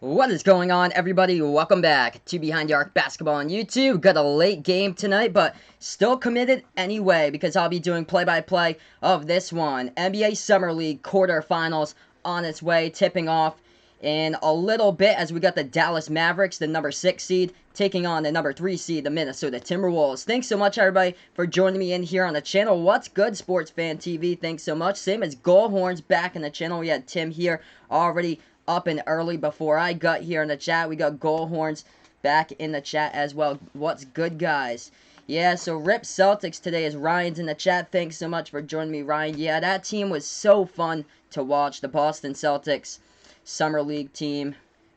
What is going on, everybody? Welcome back to Behind the Arc Basketball on YouTube. Got a late game tonight, but still committed anyway because I'll be doing play-by-play of this one. NBA Summer League quarterfinals on its way, tipping off in a little bit as we got the Dallas Mavericks, the number 6 seed, taking on the number 3 seed, the Minnesota Timberwolves. Thanks so much, everybody, for joining me in here on the channel. What's good, Sports Fan TV? Thanks so much. Same as Goalhorns back in the channel. We had Tim here already up and early before I got here in the chat. We got Goalhorns back in the chat as well. What's good, guys? Yeah, so Rip Celtics today as Ryan's in the chat. Thanks so much for joining me, Ryan. Yeah, that team was so fun to watch, the Boston Celtics Summer League team.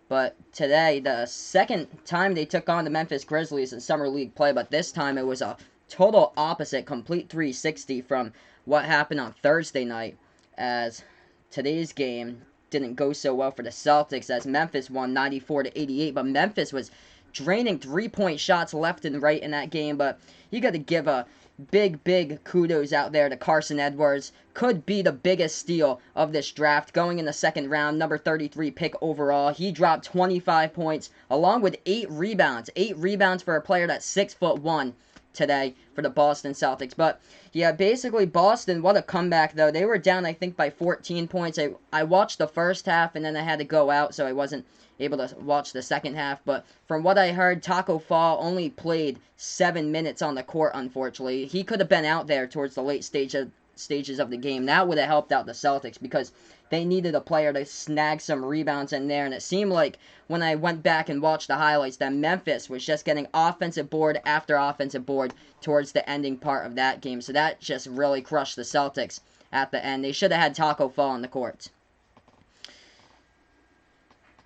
But today, the second time they took on the Memphis Grizzlies in Summer League play, but this time it was a total opposite, complete 360 from what happened on Thursday night, as today's game didn't go so well for the Celtics as Memphis won 94-88, but Memphis was draining three-point shots left and right in that game. But you got to give a big kudos out there to Carson Edwards. Could be the biggest steal of this draft, going in the second round, number 33 pick overall. He dropped 25 points along with 8 rebounds. 8 rebounds for a player that's 6'1" today for the Boston Celtics. But yeah, basically Boston, what a comeback though. They were down I think by 14 points. I watched the first half and then I had to go out, so I wasn't able to watch the second half. But from what I heard, Taco Fall only played 7 minutes on the court, unfortunately. He could have been out there towards the late stages of the game. That would have helped out the Celtics because they needed a player to snag some rebounds in there. And it seemed like when I went back and watched the highlights that Memphis was just getting offensive board after offensive board towards the ending part of that game. So that just really crushed the Celtics at the end. They should have had Taco Fall on the court.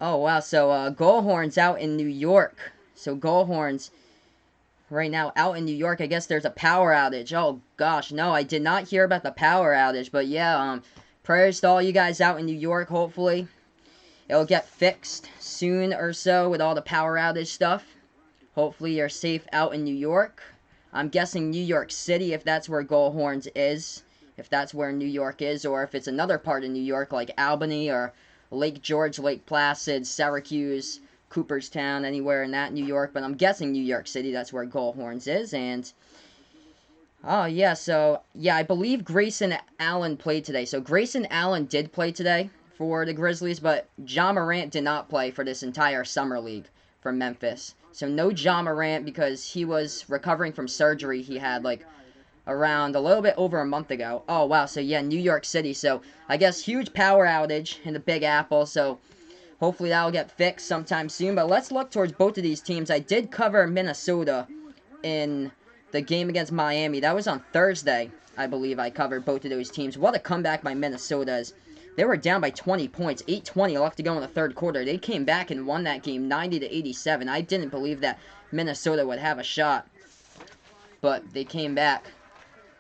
Oh, wow. So, Goalhorns out in New York. So, Goalhorns right now out in New York. I guess there's a power outage. Oh, gosh. No, I did not hear about the power outage. But, yeah, prayers to all you guys out in New York. Hopefully, it'll get fixed soon or so with all the power outage stuff. Hopefully, you're safe out in New York. I'm guessing New York City, if that's where Goalhorns is. If that's where New York is. Or if it's another part of New York, like Albany or Lake George, Lake Placid, Syracuse, Cooperstown, anywhere in that New York. But I'm guessing New York City, that's where Goalhorns is. And, oh, yeah, so, yeah, I believe Grayson Allen played today. So, Grayson Allen did play today for the Grizzlies, but Ja Morant did not play for this entire Summer League for Memphis. So, no Ja Morant because he was recovering from surgery he had, like, around a little bit over a month ago. Oh, wow. So, yeah, New York City. So, I guess huge power outage in the Big Apple. So, hopefully that will get fixed sometime soon. But let's look towards both of these teams. I did cover Minnesota in the game against Miami. That was on Thursday, I believe I covered both of those teams. What a comeback by Minnesota. They were down by 20 points. 8:20 left to go in the third quarter. They came back and won that game 90-87. I didn't believe that Minnesota would have a shot. But they came back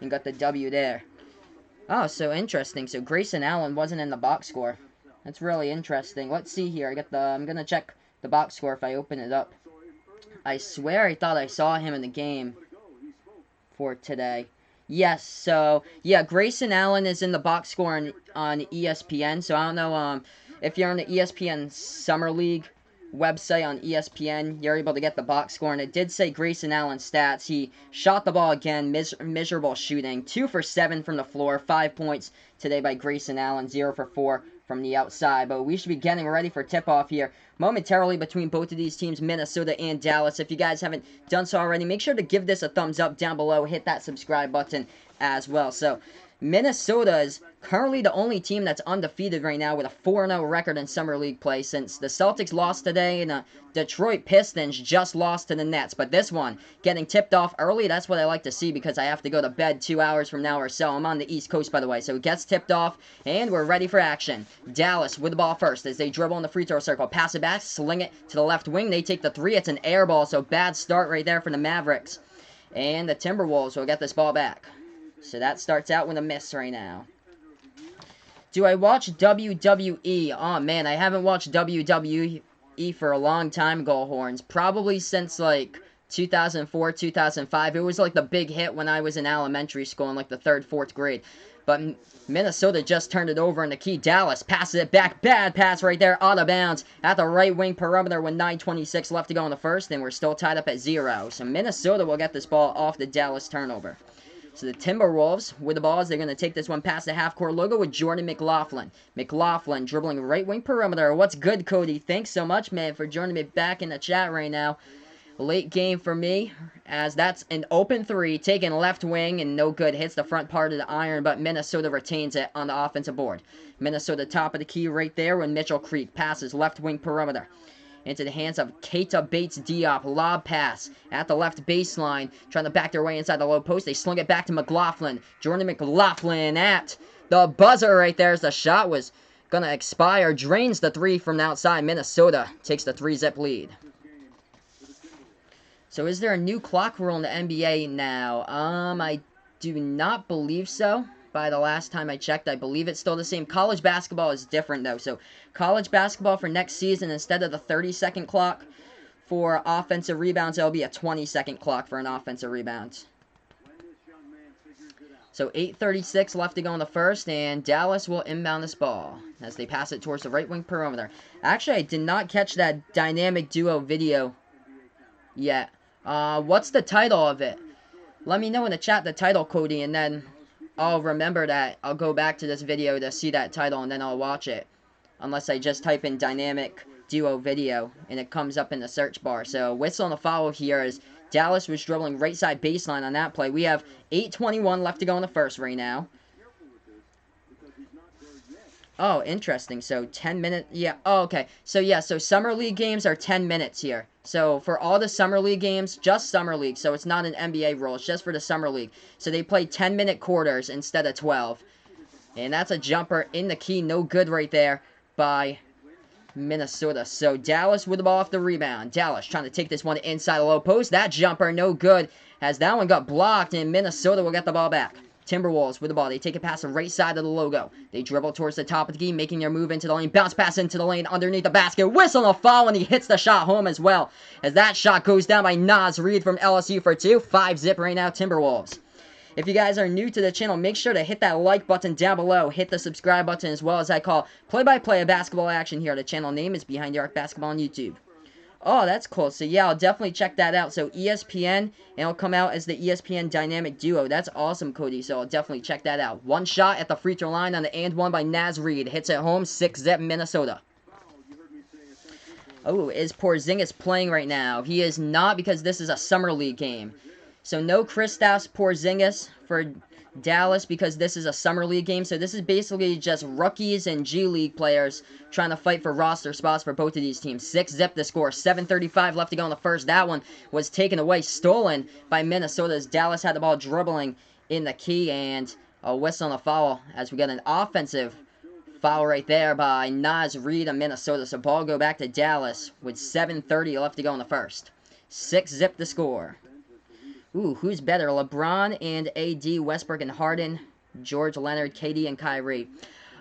and got the W there. Oh, so interesting. So Grayson Allen wasn't in the box score. That's really interesting. Let's see here. I'm gonna check the box score if I open it up. I swear I thought I saw him in the game for today. Yes, so yeah, Grayson Allen is in the box score on ESPN. So I don't know if you're on the ESPN Summer League website on ESPN, you're able to get the box score, and it did say Grayson Allen's stats. He shot the ball again, miserable shooting, 2 for 7 from the floor, 5 points today by Grayson Allen, 0 for 4 from the outside. But we should be getting ready for tip-off here momentarily between both of these teams, Minnesota and Dallas. If you guys haven't done so already, make sure to give this a thumbs up down below, hit that subscribe button as well. So Minnesota is currently the only team that's undefeated right now with a 4-0 record in Summer League play, since the Celtics lost today and the Detroit Pistons just lost to the Nets. But this one, getting tipped off early, that's what I like to see because I have to go to bed 2 hours from now or so. I'm on the East Coast, by the way, so it gets tipped off, and we're ready for action. Dallas with the ball first as they dribble in the free throw circle. Pass it back, sling it to the left wing. They take the 3. It's an air ball, so bad start right there for the Mavericks. And the Timberwolves will get this ball back. So that starts out with a miss right now. Do I watch WWE? Oh, man, I haven't watched WWE for a long time, Goalhorns. Probably since, like, 2004, 2005. It was like the big hit when I was in elementary school in like the 3rd, 4th grade. But Minnesota just turned it over in the key. Dallas passes it back. Bad pass right there, out of bounds at the right wing perimeter with 9:26 left to go in the first, and we're still tied up at 0. So Minnesota will get this ball off the Dallas turnover. So the Timberwolves with the ball as they're going to take this one past the half-court logo with Jordan McLaughlin. McLaughlin dribbling right wing perimeter. What's good, Cody? Thanks so much, man, for joining me back in the chat right now. Late game for me, as that's an open 3, taken left wing, and no good. Hits the front part of the iron, but Minnesota retains it on the offensive board. Minnesota top of the key right there when Mitchell Creek passes left wing perimeter into the hands of Keita Bates-Diop. Lob pass at the left baseline, trying to back their way inside the low post. They slung it back to McLaughlin. Jordan McLaughlin at the buzzer right there as the shot was going to expire. Drains the 3 from the outside. Minnesota takes the 3-zip lead. So is there a new clock rule in the NBA now? I do not believe so. By the last time I checked, I believe it's still the same. College basketball is different, though. So college basketball for next season, instead of the 30-second clock for offensive rebounds, it'll be a 20-second clock for an offensive rebound. So 8:36 left to go in the first, and Dallas will inbound this ball as they pass it towards the right wing perimeter. Actually, I did not catch that dynamic duo video yet. What's the title of it? Let me know in the chat the title, Cody, and then I'll remember that. I'll go back to this video to see that title, and then I'll watch it. Unless I just type in dynamic duo video, and it comes up in the search bar. So, whistle on the foul here as Dallas was dribbling right side baseline on that play. We have 8:21 left to go in the first right now. Oh, interesting. So, 10 minutes. Yeah. Oh, okay. So, yeah. So, Summer League games are 10 minutes here. So, for all the Summer League games, just Summer League. So, it's not an NBA rule. It's just for the Summer League. So, they play 10-minute quarters instead of 12. And that's a jumper in the key. No good right there by Minnesota. So, Dallas with the ball off the rebound. Dallas trying to take this one inside the low post. That jumper, no good. As that one got blocked, and Minnesota will get the ball back. Timberwolves with the ball. They take it past the right side of the logo. They dribble towards the top of the key, making their move into the lane. Bounce pass into the lane underneath the basket. Whistle on a foul, and he hits the shot home as well. As that shot goes down by Naz Reid from LSU for 2. 5-zip right now, Timberwolves. If you guys are new to the channel, make sure to hit that like button down below. Hit the subscribe button as well as I call play-by-play of basketball action here. The channel name is Behind the Arc Basketball on YouTube. Oh, that's cool. So, yeah, I'll definitely check that out. So, ESPN, and it'll come out as the ESPN Dynamic Duo. That's awesome, Cody. So, I'll definitely check that out. One shot at the free throw line on the and one by Naz Reid. Hits it home. 6-zip, Minnesota. Oh, is Porzingis playing right now? He is not, because this is a Summer League game. So, no Kristaps Porzingis for Dallas because this is a Summer League game. So this is basically just rookies and G League players trying to fight for roster spots for both of these teams. 6-zip the score. 7:35 left to go in the first. That one was taken away, stolen by Minnesota as Dallas had the ball dribbling in the key, and a whistle on the foul as we got an offensive foul right there by Naz Reid of Minnesota. So ball go back to Dallas with 7:30 left to go in the first. 6-zip the score. Ooh, who's better? LeBron and AD, Westbrook and Harden, George Leonard, KD and Kyrie.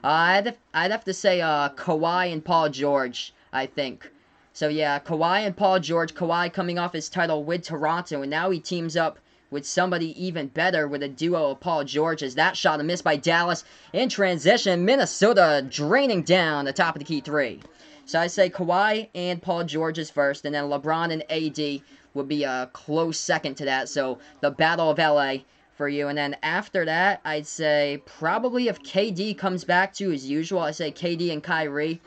I'd have to say Kawhi and Paul George, I think. So yeah, Kawhi and Paul George. Kawhi coming off his title with Toronto, and now he teams up with somebody even better with a duo of Paul George. As that shot a miss by Dallas in transition. Minnesota draining down the top of the key 3. So I say Kawhi and Paul George is first, and then LeBron and AD would be a close second to that. So the Battle of LA for you. And then after that, I'd say probably if KD comes back to his usual, I say KD and Kyrie,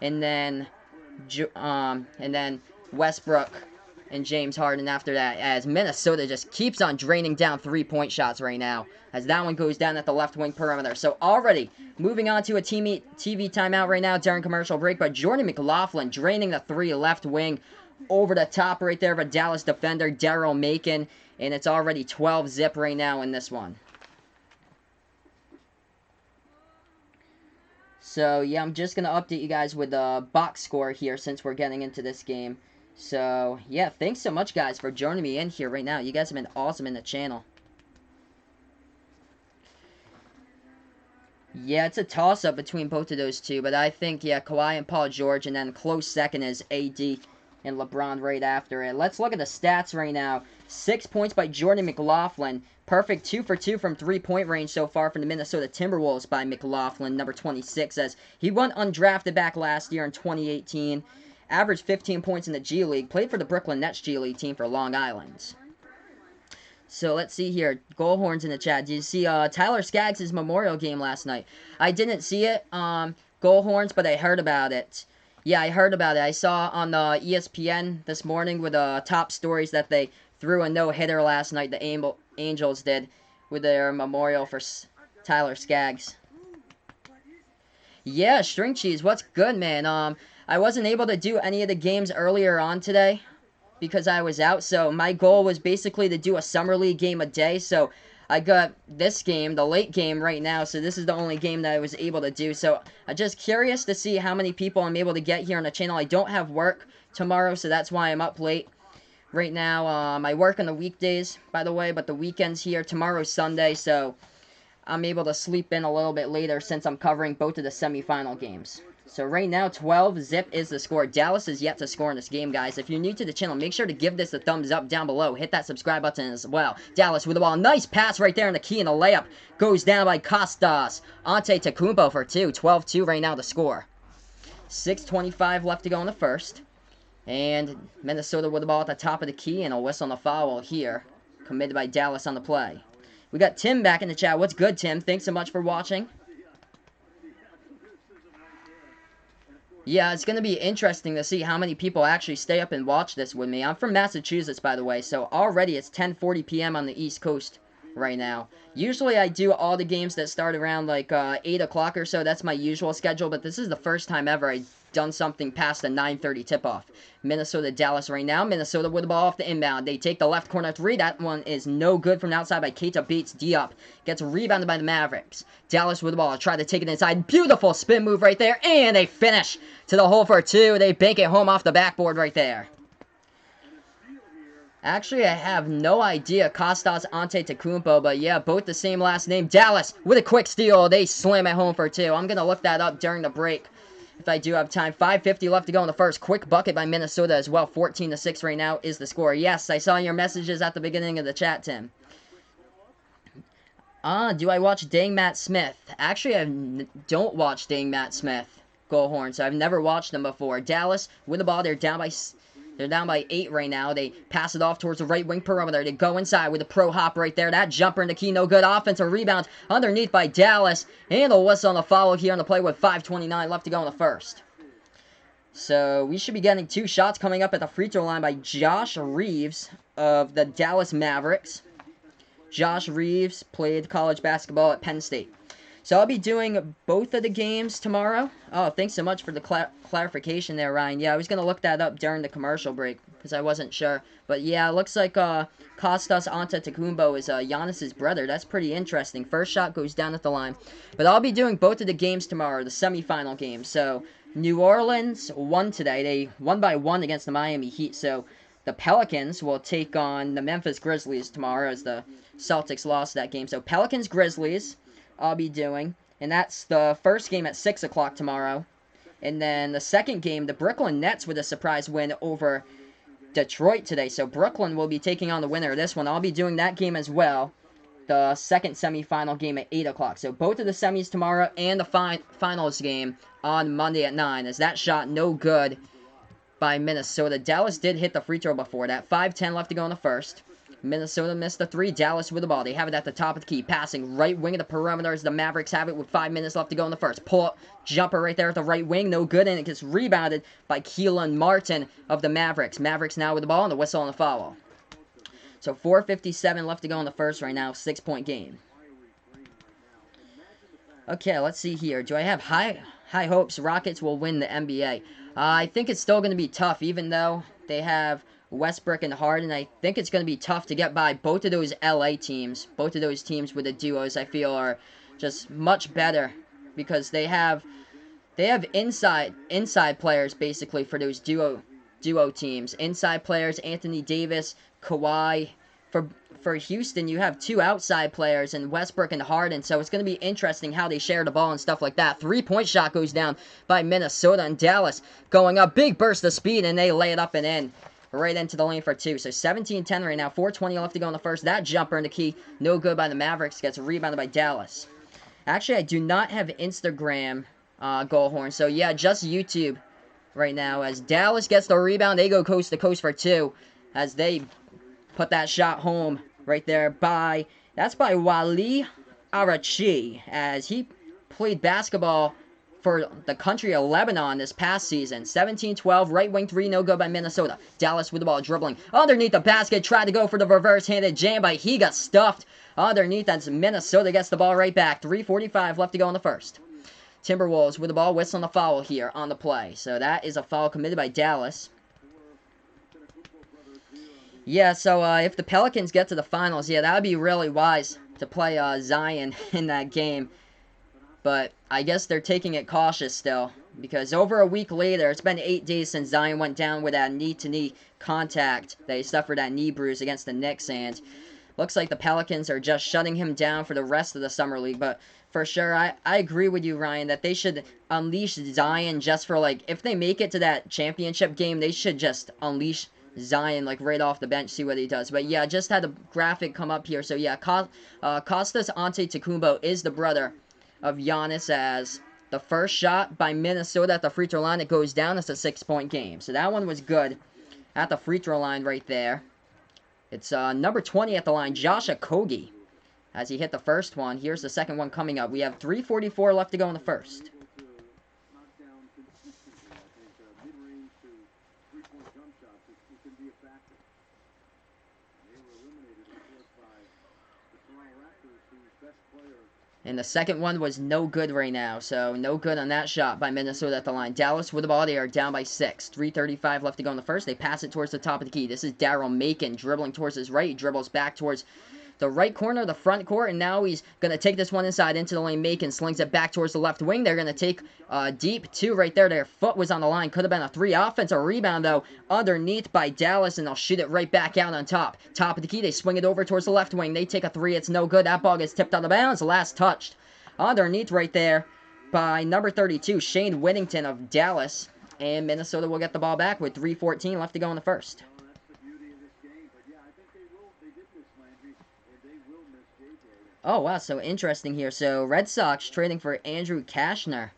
and then Westbrook and James Harden after that, as Minnesota just keeps on draining down 3-point shots right now, as that one goes down at the left wing perimeter. So already moving on to a TV timeout right now during commercial break, but Jordan McLaughlin draining the 3 left wing over the top right there of a Dallas defender, Daryl Macon, and it's already 12-zip right now in this one. So, yeah, I'm just going to update you guys with the box score here since we're getting into this game. So, yeah, thanks so much, guys, for joining me in here right now. You guys have been awesome in the channel. Yeah, it's a toss-up between both of those two, but I think, yeah, Kawhi and Paul George, and then close second is AD and LeBron right after it. Let's look at the stats right now. 6 points by Jordan McLaughlin. Perfect 2 for 2 from three-point range so far from the Minnesota Timberwolves by McLaughlin, number 26, as he went undrafted back last year in 2018. Averaged 15 points in the G League. Played for the Brooklyn Nets G League team for Long Island. So let's see here. Goal horns in the chat. Did you see Tyler Skaggs' memorial game last night? I didn't see it, goal horns, but I heard about it. Yeah, I heard about it. I saw on the ESPN this morning with top stories that they threw a no-hitter last night. The Angels did with their memorial for Tyler Skaggs. Yeah, string cheese. What's good, man? I wasn't able to do any of the games earlier on today because I was out, so my goal was basically to do a Summer League game a day, so I got this game, the late game right now, so this is the only game that I was able to do, so I'm just curious to see how many people I'm able to get here on the channel. I don't have work tomorrow, so that's why I'm up late right now. I work on the weekdays, by the way, but the weekend's here. Tomorrow's Sunday, so I'm able to sleep in a little bit later since I'm covering both of the semifinal games. So right now, 12-zip is the score. Dallas is yet to score in this game, guys. If you're new to the channel, make sure to give this a thumbs up down below. Hit that subscribe button as well. Dallas with the ball. Nice pass right there in the key, and the layup goes down by Kostas Antetokounmpo for 2. 12-2 right now the score. 6:25 left to go in the first. And Minnesota with the ball at the top of the key, and a whistle on the foul here. Committed by Dallas on the play. We got Tim back in the chat. What's good, Tim? Thanks so much for watching. Yeah, it's going to be interesting to see how many people actually stay up and watch this with me. I'm from Massachusetts, by the way, so already it's 10:40 p.m. on the East Coast right now. Usually I do all the games that start around like 8 o'clock or so. That's my usual schedule, but this is the first time ever I've done something past the 9:30 tip-off. Minnesota-Dallas right now. Minnesota with the ball off the inbound. They take the left corner three. That one is no good from the outside by Keita beats Diop. Gets rebounded by the Mavericks. Dallas with the ball. Try to take it inside. Beautiful spin move right there. And they finish to the hole for 2. They bank it home off the backboard right there. Actually, I have no idea Kostas Antetokounmpo, but yeah, both the same last name. Dallas with a quick steal. They slam it home for 2. I'm going to look that up during the break if I do have time. 5:50 left to go in the first. Quick bucket by Minnesota as well. 14-6 right now is the score. Yes, I saw your messages at the beginning of the chat, Tim. Do I watch Dang Matt Smith? Actually, I don't watch Dang Matt Smith. Goal horn, so I've never watched them before. Dallas with the ball. They're down by 8 right now. They pass it off towards the right wing perimeter. They go inside with a pro hop right there. That jumper in the key, no good. Offensive rebound underneath by Dallas. And a whistle on the foul here on the play with 5:29 left to go in the first. So we should be getting 2 shots coming up at the free throw line by Josh Reeves of the Dallas Mavericks. Josh Reeves played college basketball at Penn State. So I'll be doing both of the games tomorrow. Oh, thanks so much for the clarification there, Ryan. Yeah, I was going to look that up during the commercial break because I wasn't sure. But yeah, it looks like Kostas Antetokounmpo is Giannis's brother. That's pretty interesting. First shot goes down at the line. But I'll be doing both of the games tomorrow, the semifinal games. So New Orleans won today. They won by 1 against the Miami Heat. So the Pelicans will take on the Memphis Grizzlies tomorrow as the Celtics lost that game. So Pelicans-Grizzlies I'll be doing, and that's the first game at 6 o'clock tomorrow. And then the second game, the Brooklyn Nets with a surprise win over Detroit today. So Brooklyn will be taking on the winner of this one. I'll be doing that game as well, the second semifinal game at 8 o'clock. So both of the semis tomorrow and the finals game on Monday at 9. As that shot no good by Minnesota. Dallas did hit the free throw before that. 5:10 left to go in the first. Minnesota missed the 3. Dallas with the ball. They have it at the top of the key. Passing right wing of the perimeter as the Mavericks have it with 5 minutes left to go in the first. Pull-up jumper right there at the right wing. No good, and it gets rebounded by Keelan Martin of the Mavericks. Mavericks now with the ball and the whistle on the foul. So 4:57 left to go in the first right now. 6-point game. Okay, let's see here. Do I have high hopes Rockets will win the NBA? I think it's still going to be tough, even though they have Westbrook and Harden. I think it's going to be tough to get by both of those LA teams. Both of those teams with the duos, I feel, are just much better because they have inside players basically for those duo teams. Inside players, Anthony Davis, Kawhi. For for Houston, you have two outside players in Westbrook and Harden, so it's going to be interesting how they share the ball and stuff like that. Three-point shot goes down by Minnesota, and Dallas going up. Big burst of speed, and they lay it up and in. Right into the lane for two. So 17-10 right now. 4:20 left to go in the first. That jumper in the key. No good by the Mavericks. Gets rebounded by Dallas. Actually, I do not have Instagram goal horn. So, yeah, just YouTube right now. As Dallas gets the rebound, they go coast to coast for two. As they put that shot home right there by... That's by Wally Arachi. As he played basketball for the country of Lebanon this past season. 17-12, right wing three, no good by Minnesota. Dallas with the ball dribbling underneath the basket, tried to go for the reverse-handed jam, but he got stuffed underneath as Minnesota gets the ball right back. 3:45 left to go in the first. Timberwolves with the ball, whistling the foul here on the play. So that is a foul committed by Dallas. Yeah, so if the Pelicans get to the finals, yeah, that would be really wise to play Zion in that game. But I guess they're taking it cautious still. Because over a week later, it's been 8 days since Zion went down with that knee-to-knee contact. That he suffered that knee bruise against the Knicks. And looks like the Pelicans are just shutting him down for the rest of the Summer League. But for sure, I agree with you, Ryan, that they should unleash Zion just for, like, if they make it to that championship game, they should just unleash Zion, like, right off the bench, see what he does. But, yeah, just had a graphic come up here. So, yeah, Kostas Antetokounmpo is the brother of Giannis, as the first shot by Minnesota at the free throw line, it goes down. It's a 6-point game. So that one was good at the free throw line right there. It's number 20 at the line, Josh Okogie, as he hit the first one. Here's the second one coming up. We have 3:44 left to go in the first. And the second one was no good right now. So no good on that shot by Minnesota at the line. Dallas with the ball. They are down by 6. 3:35 left to go in the first. They pass it towards the top of the key. This is Daryl Macon dribbling towards his right. He dribbles back towards the right corner of the front court. And now he's going to take this one inside into the lane. Macon slings it back towards the left wing. They're going to take deep two right there. Their foot was on the line. Could have been a 3. Offensive rebound, though, underneath by Dallas. And they'll shoot it right back out on top. Top of the key. They swing it over towards the left wing. They take a 3. It's no good. That ball gets tipped out of bounds. Last touched underneath right there by number 32, Shane Whittington of Dallas. And Minnesota will get the ball back with 3:14 left to go in the first. Oh, wow, so interesting here. So, Red Sox trading for Andrew Kashner.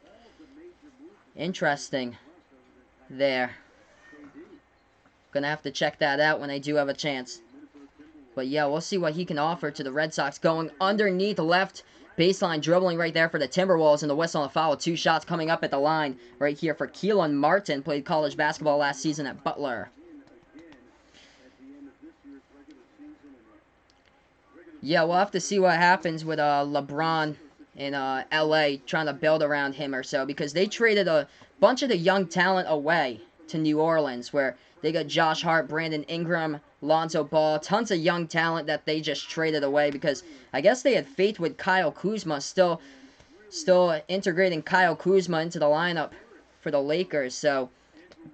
Interesting there. Gonna have to check that out when I do have a chance. But, yeah, we'll see what he can offer to the Red Sox. Going underneath left baseline, dribbling right there for the Timberwolves, and the whistle on the foul. 2 shots coming up at the line right here for Keelan Martin. Played college basketball last season at Butler. Yeah, we'll have to see what happens with LeBron in LA trying to build around him or so, because they traded a bunch of the young talent away to New Orleans, where they got Josh Hart, Brandon Ingram, Lonzo Ball, tons of young talent that they just traded away because I guess they had faith with Kyle Kuzma, still integrating Kyle Kuzma into the lineup for the Lakers. So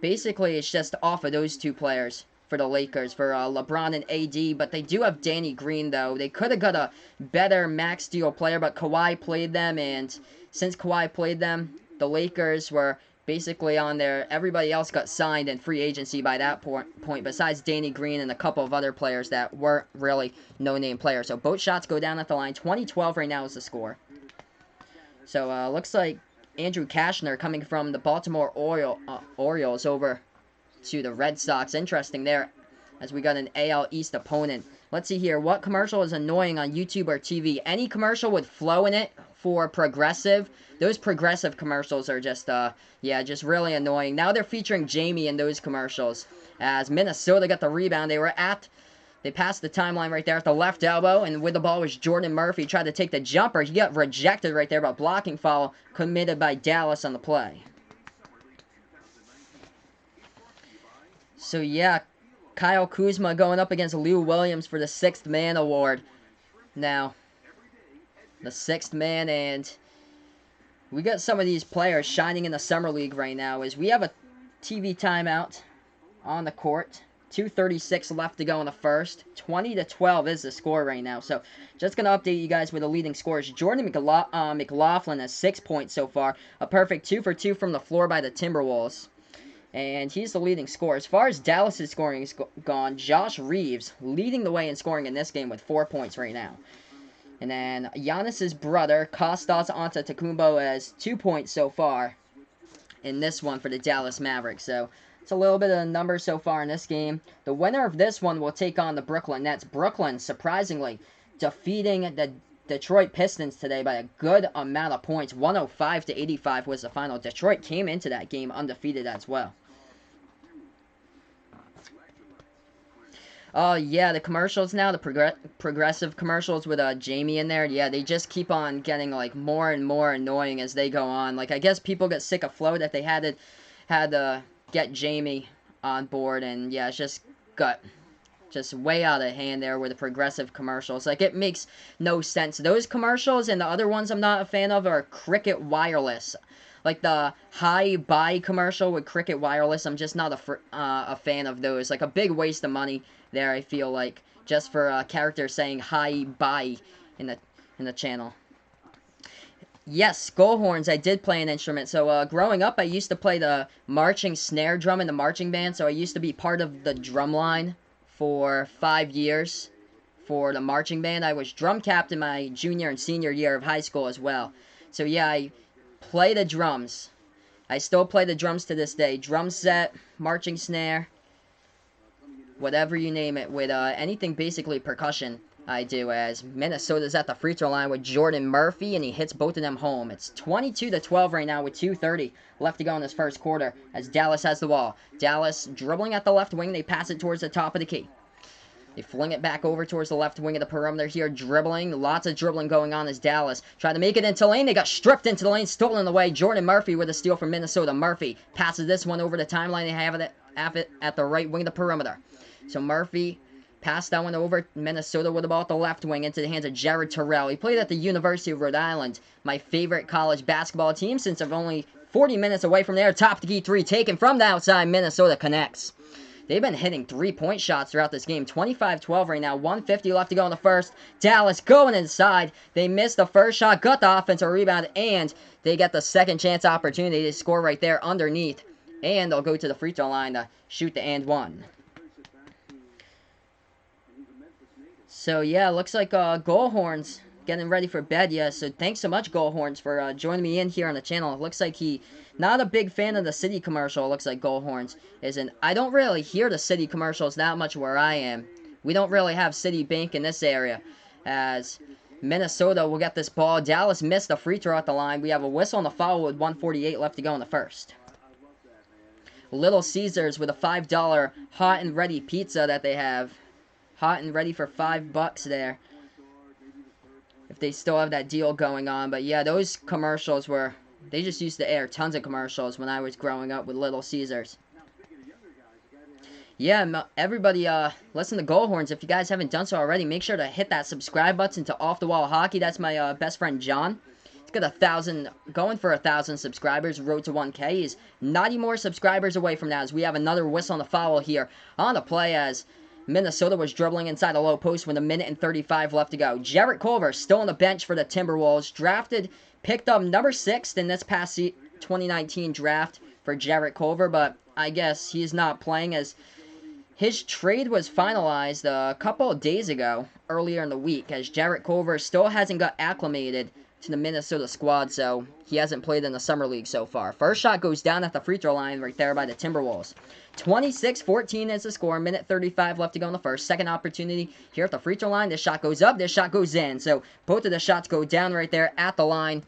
basically it's just off of those 2 players for the Lakers, for LeBron and AD, but they do have Danny Green, though. They could have got a better max deal player, but Kawhi played them, and since Kawhi played them, the Lakers were basically on there. Everybody else got signed in free agency by that point, besides Danny Green and a couple of other players that weren't really no-name players. So both shots go down at the line. 20-12 right now is the score. So looks like Andrew Kashner coming from the Baltimore Orioles over to the Red Sox. Interesting there, as we got an AL East opponent. Let's see here. What commercial is annoying on YouTube or TV? Any commercial with flow in it for Progressive. Those Progressive commercials are just, yeah, just really annoying. Now they're featuring Jamie in those commercials. As Minnesota got the rebound, they passed the timeline right there at the left elbow, and with the ball was Jordan Murphy. Tried to take the jumper. He got rejected right there, but blocking foul committed by Dallas on the play. So, yeah, Kyle Kuzma going up against Lou Williams for the 6th Man award. Now, the 6th man, and we got some of these players shining in the Summer League right now, as we have a TV timeout on the court. 2:36 left to go in the first. 20-12 is the score right now. So just going to update you guys with the leading scores. Jordan McLaughlin has 6 points so far. A perfect 2 for 2 from the floor by the Timberwolves. And he's the leading scorer. As far as Dallas' scoring is gone, Josh Reeves leading the way in scoring in this game with 4 points right now. And then Giannis's brother, Kostas Antetokounmpo, has 2 points so far in this one for the Dallas Mavericks. So it's a little bit of a number so far in this game. The winner of this one will take on the Brooklyn Nets. Brooklyn, surprisingly, defeating the Detroit Pistons today by a good amount of points. 105-85 was the final. Detroit came into that game undefeated as well. Oh, yeah, the commercials now, the progressive commercials with Jamie in there, yeah, they just keep on getting, like, more and more annoying as they go on. Like, I guess people get sick of Flo that they had to get Jamie on board, and, yeah, it's just way out of hand there with the progressive commercials. Like, it makes no sense. Those commercials and the other ones I'm not a fan of are Cricket Wireless. Like the Hi Buy commercial with Cricket Wireless, I'm just not a fan of those. Like a big waste of money there, I feel like, just for a character saying Hi Buy in the channel. Yes, skull horns, I did play an instrument. So growing up, I used to play the marching snare drum in the marching band. So I used to be part of the drum line for 5 years for the marching band. I was drum captain my junior and senior year of high school as well. So yeah, I play the drums. I still play the drums to this day. Drum set, marching snare, whatever you name it, with anything basically percussion I do, as Minnesota's at the free throw line with Jordan Murphy, and he hits both of them home. It's 22-12 right now with 2:30 left to go in this first quarter as Dallas has the ball. Dallas dribbling at the left wing. They pass it towards the top of the key. They fling it back over towards the left wing of the perimeter here, dribbling. Lots of dribbling going on as Dallas tried to make it into lane. They got stripped into the lane, stolen away. Jordan Murphy with a steal from Minnesota. Murphy passes this one over the timeline. They have it at the right wing of the perimeter. So Murphy passed that one over. Minnesota with the ball at the left wing into the hands of Jared Terrell. He played at the University of Rhode Island, my favorite college basketball team, since I'm only 40 minutes away from there. Top the key three taken from the outside. Minnesota connects. They've been hitting three-point shots throughout this game. 25-12 right now. 1:50 left to go in the first. Dallas going inside. They missed the first shot, got the offensive rebound, and they get the second chance opportunity to score right there underneath. And they'll go to the free throw line to shoot the and one. So, yeah, looks like Goalhorns getting ready for bed, yeah. So, thanks so much, Goalhorns, for joining me in here on the channel. It looks like he not a big fan of the City commercial, it looks like Goalhorns isn't. I don't really hear the City commercials that much where I am. We don't really have City Bank in this area, as Minnesota will get this ball. Dallas missed a free throw at the line. We have a whistle on the foul with 1:48 left to go in the first. Little Caesars with a $5 hot and ready pizza that they have. Hot and ready for $5 there, if they still have that deal going on. But yeah, those commercials were, they just used to air tons of commercials when I was growing up with Little Caesars. Yeah, everybody, listen to Goalhorns. If you guys haven't done so already, make sure to hit that subscribe button to Off the Wall Hockey. That's my best friend John. He's got 1,000, going for 1,000 subscribers. Road to 1K. He's 90 more subscribers away from that, as we have another whistle on the foul here on the play, as Minnesota was dribbling inside the low post with 1:35 left to go. Jarrett Culver still on the bench for the Timberwolves. Picked up number 6 in this past 2019 draft for Jarrett Culver, but I guess he's not playing, as his trade was finalized a couple of days ago, earlier in the week, as Jarrett Culver still hasn't got acclimated to the Minnesota squad, so he hasn't played in the Summer League so far. First shot goes down at the free throw line right there by the Timberwolves. 26-14 is the score. 1:35 left to go in the first. Second opportunity here at the free throw line. This shot goes up. This shot goes in. So both of the shots go down right there at the line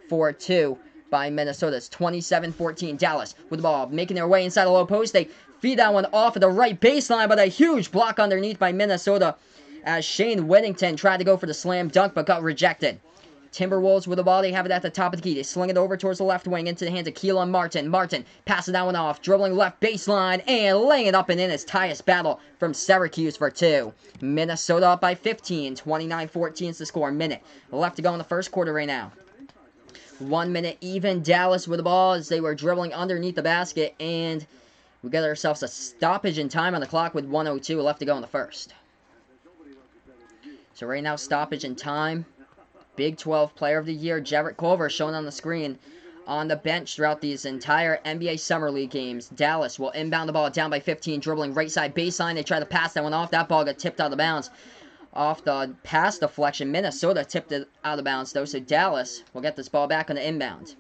for 2 by Minnesota. It's 27-14. Dallas with the ball, making their way inside the low post. They feed that one off of the right baseline, but a huge block underneath by Minnesota, as Shane Whittington tried to go for the slam dunk but got rejected. Timberwolves with the ball. They have it at the top of the key. They sling it over towards the left wing into the hands of Keelan Martin. Martin passes that one off, dribbling left baseline and laying it up and in as Tyus Battle from Syracuse for 2. Minnesota up by 15. 29-14 is the score. Minute left to go in the first quarter right now. 1 minute even. Dallas with the ball as they were dribbling underneath the basket, and We got ourselves a stoppage in time on the clock with 1:02 left to go in the first. So right now, stoppage in time. Big 12 Player of the Year, Jarrett Culver, shown on the screen on the bench throughout these entire NBA Summer League games. Dallas will inbound the ball down by 15, dribbling right side baseline. They try to pass that one off. That ball got tipped out of bounds. Off the pass deflection, Minnesota tipped it out of bounds, though, so Dallas will get this ball back on the inbound.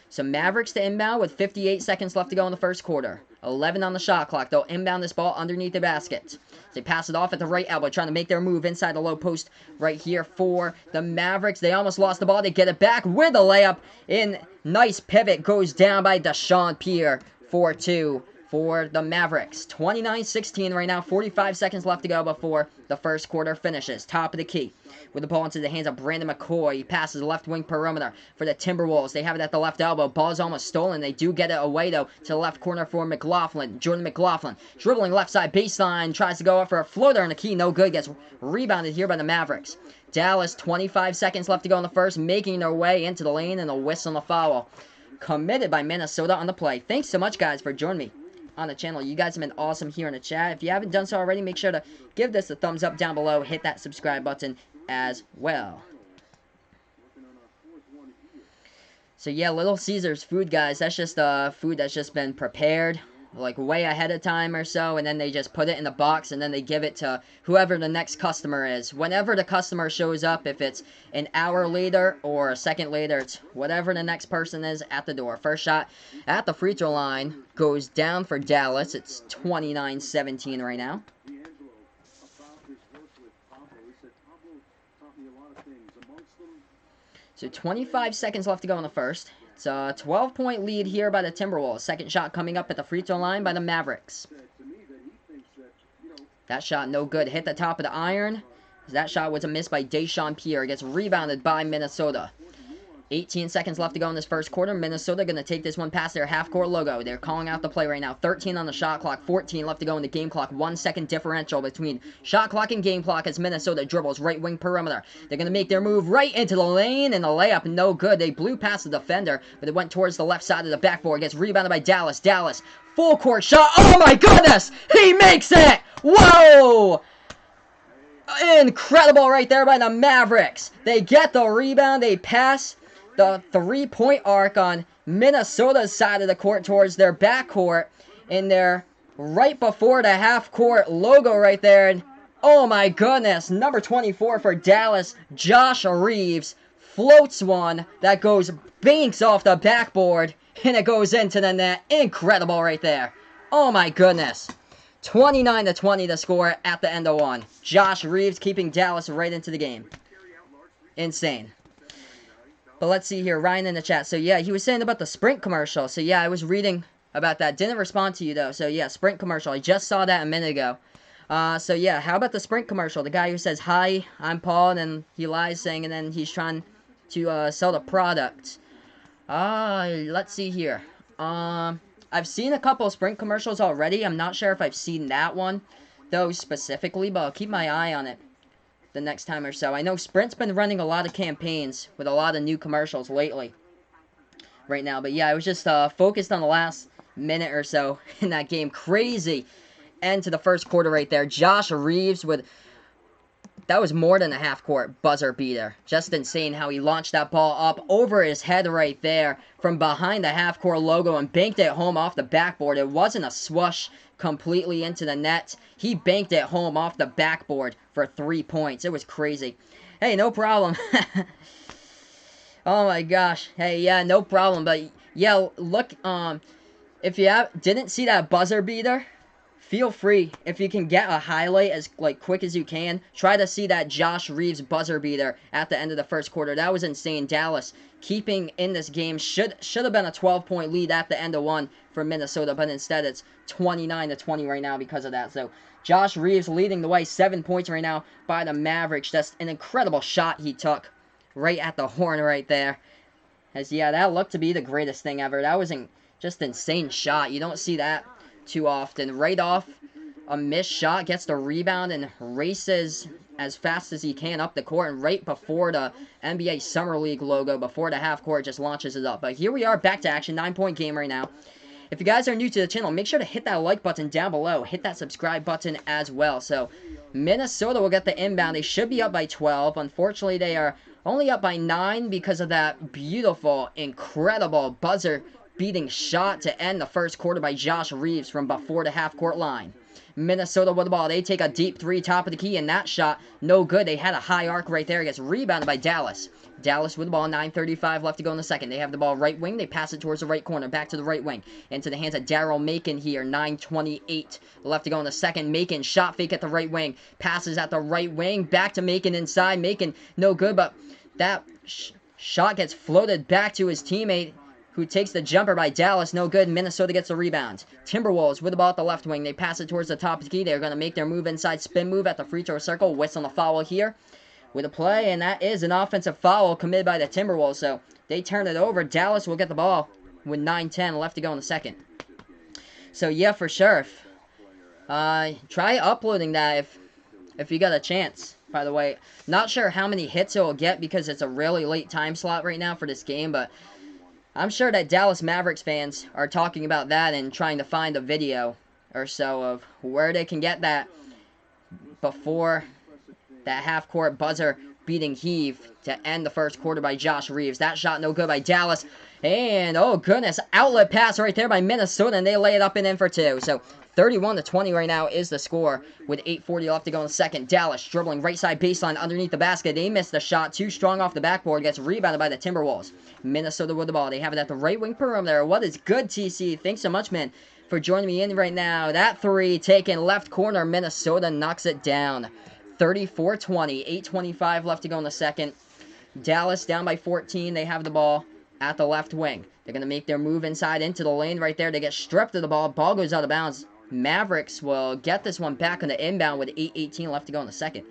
So Mavericks to inbound with 58 seconds left to go in the first quarter. 11 on the shot clock. They'll inbound this ball underneath the basket. They pass it off at the right elbow, trying to make their move inside the low post right here for the Mavericks. They almost lost the ball. They get it back with a layup. In nice pivot goes down by Deshaun Pierre for 2 for the Mavericks. 29-16 right now. 45 seconds left to go before the first quarter finishes. Top of the key. With the ball into the hands of Brandon McCoy. He passes the left wing perimeter for the Timberwolves. They have it at the left elbow. Ball's almost stolen. They do get it away, though, to the left corner for McLaughlin. Jordan McLaughlin dribbling left side baseline. Tries to go up for a floater on the key. No good. Gets rebounded here by the Mavericks. Dallas, 25 seconds left to go in the first. Making their way into the lane and a whistle and a foul. Committed by Minnesota on the play. Thanks so much, guys, for joining me on the channel. You guys have been awesome here in the chat. If you haven't done so already, make sure to give this a thumbs up down below. Hit that subscribe button as well. So yeah, Little Caesars food, guys. That's just food that's just been prepared like way ahead of time or so, and then they just put it in the box and then they give it to whoever the next customer is. Whenever the customer shows up, if it's an hour later or a second later, it's whatever the next person is at the door. First shot at the free throw line goes down for Dallas. It's 29-17 right now. So 25 seconds left to go in the first. It's a 12-point lead here by the Timberwolves. Second shot coming up at the free throw line by the Mavericks. That shot no good. Hit the top of the iron. That shot was a miss by Deshaun Pierre. It gets rebounded by Minnesota. 18 seconds left to go in this first quarter. Minnesota going to take this one past their half-court logo. They're calling out the play right now. 13 on the shot clock. 14 left to go in the game clock. 1 second differential between shot clock and game clock as Minnesota dribbles right wing perimeter. They're going to make their move right into the lane, and the layup no good. They blew past the defender, but it went towards the left side of the backboard. Gets rebounded by Dallas. Dallas, full court shot. Oh my goodness! He makes it! Whoa! Incredible right there by the Mavericks. They get the rebound. They pass the three-point arc on Minnesota's side of the court towards their backcourt, and they're right before the half-court logo right there. And oh my goodness, number 24 for Dallas, Josh Reeves, floats one that goes banks off the backboard, and it goes into the net. Incredible right there. Oh my goodness. 29-20 the score at the end of one. Josh Reeves keeping Dallas right into the game. Insane. But let's see here, Ryan in the chat. So yeah, he was saying about the Sprint commercial. So yeah, I was reading about that. Didn't respond to you though. So yeah, Sprint commercial. I just saw that a minute ago. So yeah, how about the Sprint commercial? The guy who says, "Hi, I'm Paul," and then he lies saying, and then he's trying to sell the product. Let's see here. I've seen a couple of Sprint commercials already. I'm not sure if I've seen that one, though, specifically, but I'll keep my eye on it the next time or so. I know Sprint's been running a lot of campaigns with a lot of new commercials lately right now. But yeah, I was just focused on the last minute or so in that game. Crazy end to the first quarter right there. Josh Reeves with... that was more than a half-court buzzer beater. Just insane how he launched that ball up over his head right there from behind the half-court logo and banked it home off the backboard. It wasn't a swoosh completely into the net. He banked it home off the backboard for 3 points. It was crazy. Hey, no problem. Oh my gosh. Hey, yeah, no problem. But yeah, look, if you didn't see that buzzer beater, feel free, if you can get a highlight as quick as you can, try to see that Josh Reeves buzzer beater at the end of the first quarter. That was insane. Dallas keeping in this game. Should have been a 12-point lead at the end of one for Minnesota, but instead it's 29-20 right now because of that. So Josh Reeves leading the way, 7 points right now by the Mavericks. Just an incredible shot he took right at the horn right there. As yeah, that looked to be the greatest thing ever. That was just insane shot. You don't see that too often. Right off a missed shot, gets the rebound and races as fast as he can up the court, and right before the NBA Summer League logo, before the half court, just launches it up. But here we are, back to action, 9-point game right now. if you guys are new to the channel, make sure to hit that like button down below. Hit that subscribe button as well. So, Minnesota will get the inbound. They should be up by 12. Unfortunately, they are only up by 9 because of that beautiful, incredible buzzer-beating shot to end the first quarter by Josh Reeves from before the half-court line. Minnesota with the ball. They take a deep three, top of the key, and that shot, no good. They had a high arc right there. It gets rebounded by Dallas. Dallas with the ball, 9:35 left to go in the second. They have the ball right wing. They pass it towards the right corner, back to the right wing. Into the hands of Daryl Macon here, 9:28 left to go in the second. Macon, shot fake at the right wing. Passes at the right wing, back to Macon inside. Macon, no good, but that shot gets floated back to his teammate, who takes the jumper by Dallas. No good. Minnesota gets the rebound. Timberwolves with the ball at the left wing. They pass it towards the top of the key. They're going to make their move inside, spin move at the free throw circle. Whistle on the foul here with a play, and that is an offensive foul committed by the Timberwolves. So they turn it over. Dallas will get the ball with 9:10 left to go in the second. So yeah, for sure. Try uploading that if you got a chance. By the way, not sure how many hits it will get because it's a really late time slot right now for this game, but I'm sure that Dallas Mavericks fans are talking about that and trying to find a video or so of where they can get that before that half-court buzzer-beating heave to end the first quarter by Josh Reeves. That shot no good by Dallas. And, oh goodness, outlet pass right there by Minnesota, and they lay it up and in for two. So 31-20 right now is the score with 8:40 left to go in the second. Dallas dribbling right side baseline underneath the basket. They missed the shot. Too strong off the backboard. Gets rebounded by the Timberwolves. Minnesota with the ball. They have it at the right wing perimeter. What is good, TC? Thanks so much, man, for joining me in right now. That three taken left corner. Minnesota knocks it down. 34-20. 8:25 left to go in the second. Dallas down by 14. They have the ball at the left wing. They're going to make their move inside into the lane right there. They get stripped of the ball. Ball goes out of bounds. Mavericks will get this one back on the inbound with 8:18 left to go in the second.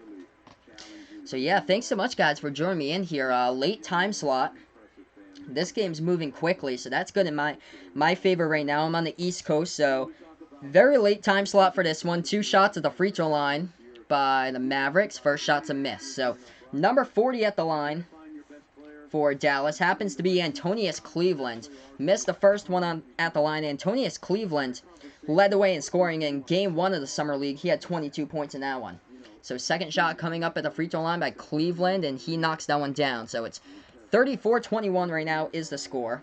So yeah, thanks so much, guys, for joining me in here. Late time slot. This game's moving quickly, so that's good in my favor right now. I'm on the East Coast, so very late time slot for this one. 2 shots at the free throw line by the Mavericks. First shot's a miss. So number 40 at the line for Dallas happens to be Antonius Cleveland. Missed the first one at the line. Antonius Cleveland led the way in scoring in Game 1 of the Summer League. He had 22 points in that one. So second shot coming up at the free throw line by Cleveland, and he knocks that one down. So it's 34-21 right now is the score.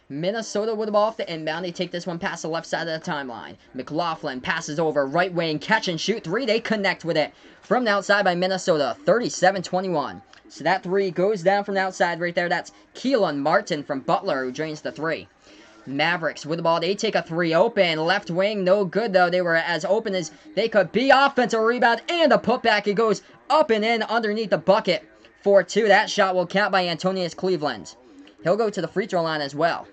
Minnesota with the ball off the inbound. They take this one past the left side of the timeline. McLaughlin passes over right wing. Catch and shoot three. They connect with it from the outside by Minnesota. 37-21. So that three goes down from the outside right there. That's Keelan Martin from Butler who drains the three. Mavericks with the ball. They take a three open. Left wing, no good though. They were as open as they could be. Offensive rebound and a putback. It goes up and in underneath the bucket for 2. That shot will count by Antonius Cleveland. He'll go to the free throw line as well.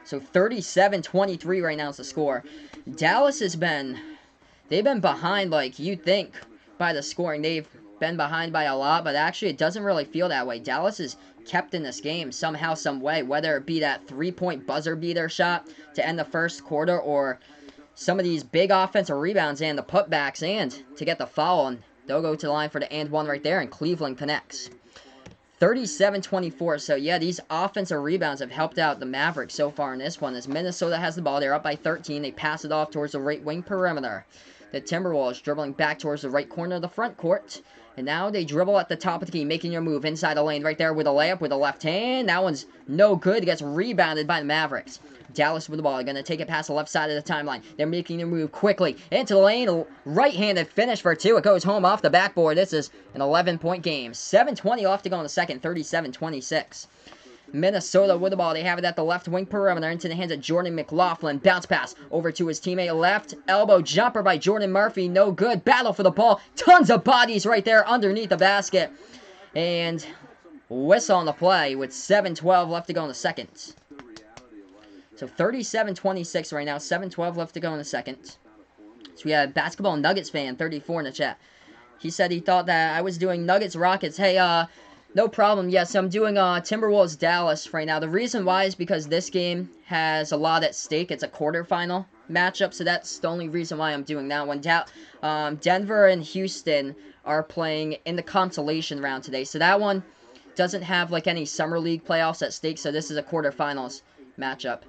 So 37-23 right now is the score. Dallas they've been behind like you'd think by the scoring. They've been behind by a lot, but actually it doesn't really feel that way. Dallas is kept in this game somehow, some way, whether it be that 3-point buzzer beater shot to end the first quarter or some of these big offensive rebounds and the putbacks and to get the foul, and they'll go to the line for the and one right there, and Cleveland connects. 37-24. So yeah, these offensive rebounds have helped out the Mavericks so far in this one. As Minnesota has the ball, they're up by 13. They pass it off towards the right wing perimeter. The Timberwolves dribbling back towards the right corner of the front court. And now they dribble at the top of the key, making your move inside the lane right there with a layup with the left hand. That one's no good. It gets rebounded by the Mavericks. Dallas with the ball. They're going to take it past the left side of the timeline. They're making their move quickly into the lane. Right-handed finish for 2. It goes home off the backboard. This is an 11-point game. 7:20 left to go in the second. 37-26. Minnesota with the ball. They have it at the left wing perimeter into the hands of Jordan McLaughlin. Bounce pass over to his teammate. Left elbow jumper by Jordan Murphy. No good. Battle for the ball. Tons of bodies right there underneath the basket. And whistle on the play with 7:12 left to go in the second. So 37-26 right now. 7:12 left to go in the second. So we have Basketball Nuggets fan 34 in the chat. He said he thought that I was doing Nuggets Rockets. Hey, no problem. Yes, I'm doing Timberwolves Dallas right now. The reason why is because this game has a lot at stake. It's a quarterfinal matchup, so that's the only reason why I'm doing that one. Denver and Houston are playing in the consolation round today, so that one doesn't have like any summer league playoffs at stake. So this is a quarterfinals matchup.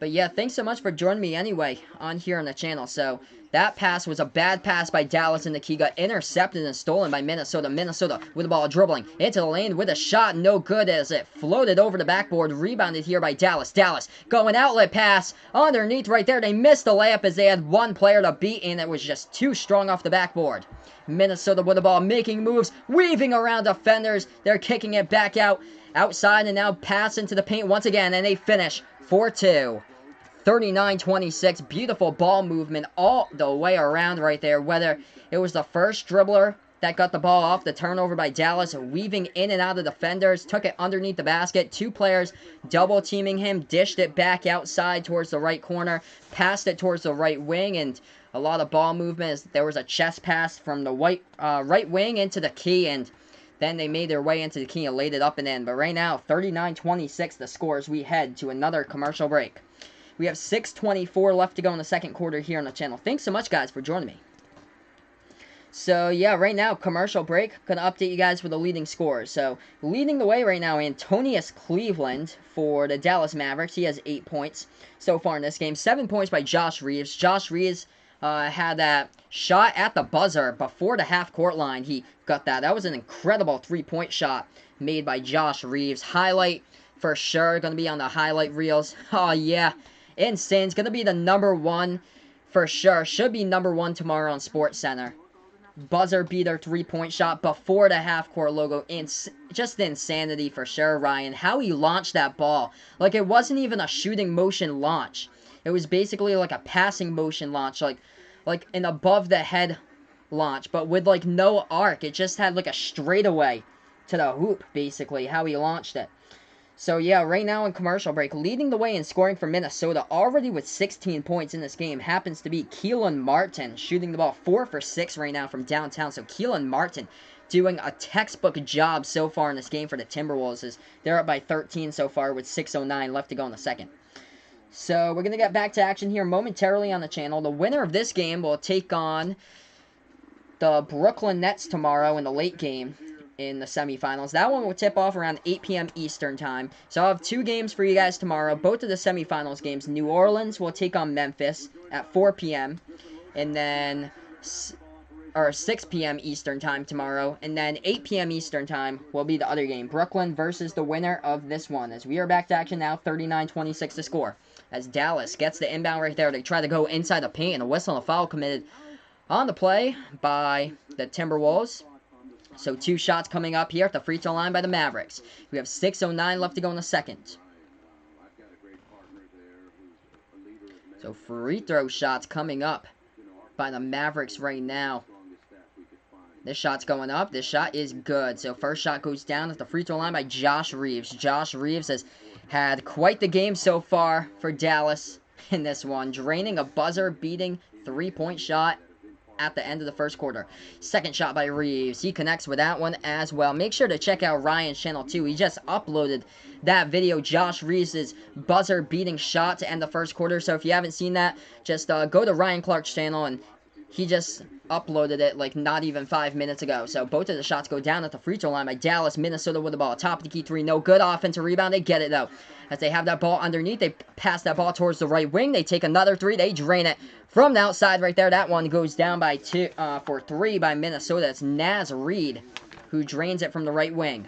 But yeah, thanks so much for joining me anyway on here on the channel. So that pass was a bad pass by Dallas, and the key got intercepted and stolen by Minnesota. Minnesota with the ball dribbling into the lane with a shot, no good as it floated over the backboard. Rebounded here by Dallas. Dallas going outlet pass underneath right there. They missed the layup as they had one player to beat, and it was just too strong off the backboard. Minnesota with the ball, making moves, weaving around defenders. They're kicking it back outside, and now pass into the paint once again, and they finish 4-2. 39-26, beautiful ball movement all the way around right there, whether it was the first dribbler that got the ball off the turnover by Dallas, weaving in and out of defenders, took it underneath the basket, two players double teaming him, dished it back outside towards the right corner, passed it towards the right wing, and a lot of ball movement. There was a chest pass from the right wing into the key, and then they made their way into the key and laid it up and in. But right now, 39-26 the score as we head to another commercial break. We have 6:24 left to go in the second quarter here on the channel. Thanks so much, guys, for joining me. So, yeah, right now, commercial break. Going to update you guys with the leading scores. So, leading the way right now, Antonius Cleveland for the Dallas Mavericks. He has 8 points so far in this game. 7 points by Josh Reeves. Josh Reeves had that shot at the buzzer before the half-court line. He got that. That was an incredible three-point shot made by Josh Reeves. Highlight for sure. Going to be on the highlight reels. Oh, yeah. Insane. It's going to be the #1 for sure. Should be #1 tomorrow on SportsCenter. Buzzer beater three-point shot before the half-court logo. Just insanity for sure, Ryan. How he launched that ball. Like, it wasn't even a shooting motion launch. It was basically like a passing motion launch. Like an above-the-head launch, but with, like, no arc. It just had, like, a straightaway to the hoop, basically, how he launched it. So, yeah, right now in commercial break, leading the way in scoring for Minnesota, already with 16 points in this game, happens to be Keelan Martin, shooting the ball 4 for 6 right now from downtown. So, Keelan Martin doing a textbook job so far in this game for the Timberwolves, as they're up by 13 so far with 6:09 left to go in the second. So, we're going to get back to action here momentarily on the channel. The winner of this game will take on the Brooklyn Nets tomorrow in the late game in the semifinals. That one will tip off around 8 p.m. Eastern time. So I'll have 2 games for you guys tomorrow. Both of the semifinals games. New Orleans will take on Memphis at 4 p.m. And then 6 p.m. Eastern time tomorrow. And then 8 p.m. Eastern time will be the other game. Brooklyn versus the winner of this one. As we are back to action now, 39-26 to score. As Dallas gets the inbound right there. They try to go inside the paint, and a whistle and a foul committed on the play by the Timberwolves. So 2 shots coming up here at the free throw line by the Mavericks. We have 6:09 left to go in the second. So free throw shots coming up by the Mavericks right now. This shot's going up. This shot is good. So first shot goes down at the free throw line by Josh Reeves. Josh Reeves has had quite the game so far for Dallas in this one. Draining a buzzer-beating three-point shot at the end of the first quarter. Second shot by Reeves. He connects with that one as well. Make sure to check out Ryan's channel too. He just uploaded that video, Josh Reeves' buzzer-beating shot to end the first quarter. So if you haven't seen that, just go to Ryan Clark's channel, and he just uploaded it like not even 5 minutes ago. So both of the shots go down at the free throw line by Dallas. Minnesota with the ball. Top of the key 3. No good. Offensive rebound. They get it though. As they have that ball underneath, they pass that ball towards the right wing. They take another 3. They drain it from the outside right there. That one goes down by 2 for 3 by Minnesota. It's Naz Reid who drains it from the right wing.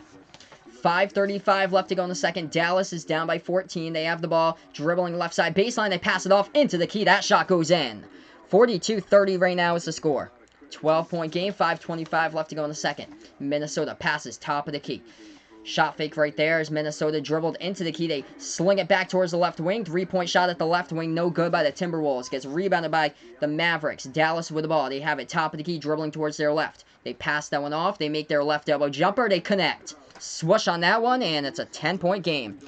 5:35 left to go in the second. Dallas is down by 14. They have the ball dribbling left side baseline. They pass it off into the key. That shot goes in. 42-30 right now is the score. 12-point game. 5:25 left to go in the second. Minnesota passes top of the key. Shot fake right there as Minnesota dribbled into the key. They sling it back towards the left wing. 3-point shot at the left wing. No good by the Timberwolves. Gets rebounded by the Mavericks. Dallas with the ball. They have it top of the key dribbling towards their left. They pass that one off. They make their left elbow jumper. They connect. Swoosh on that one, and it's a 10-point game.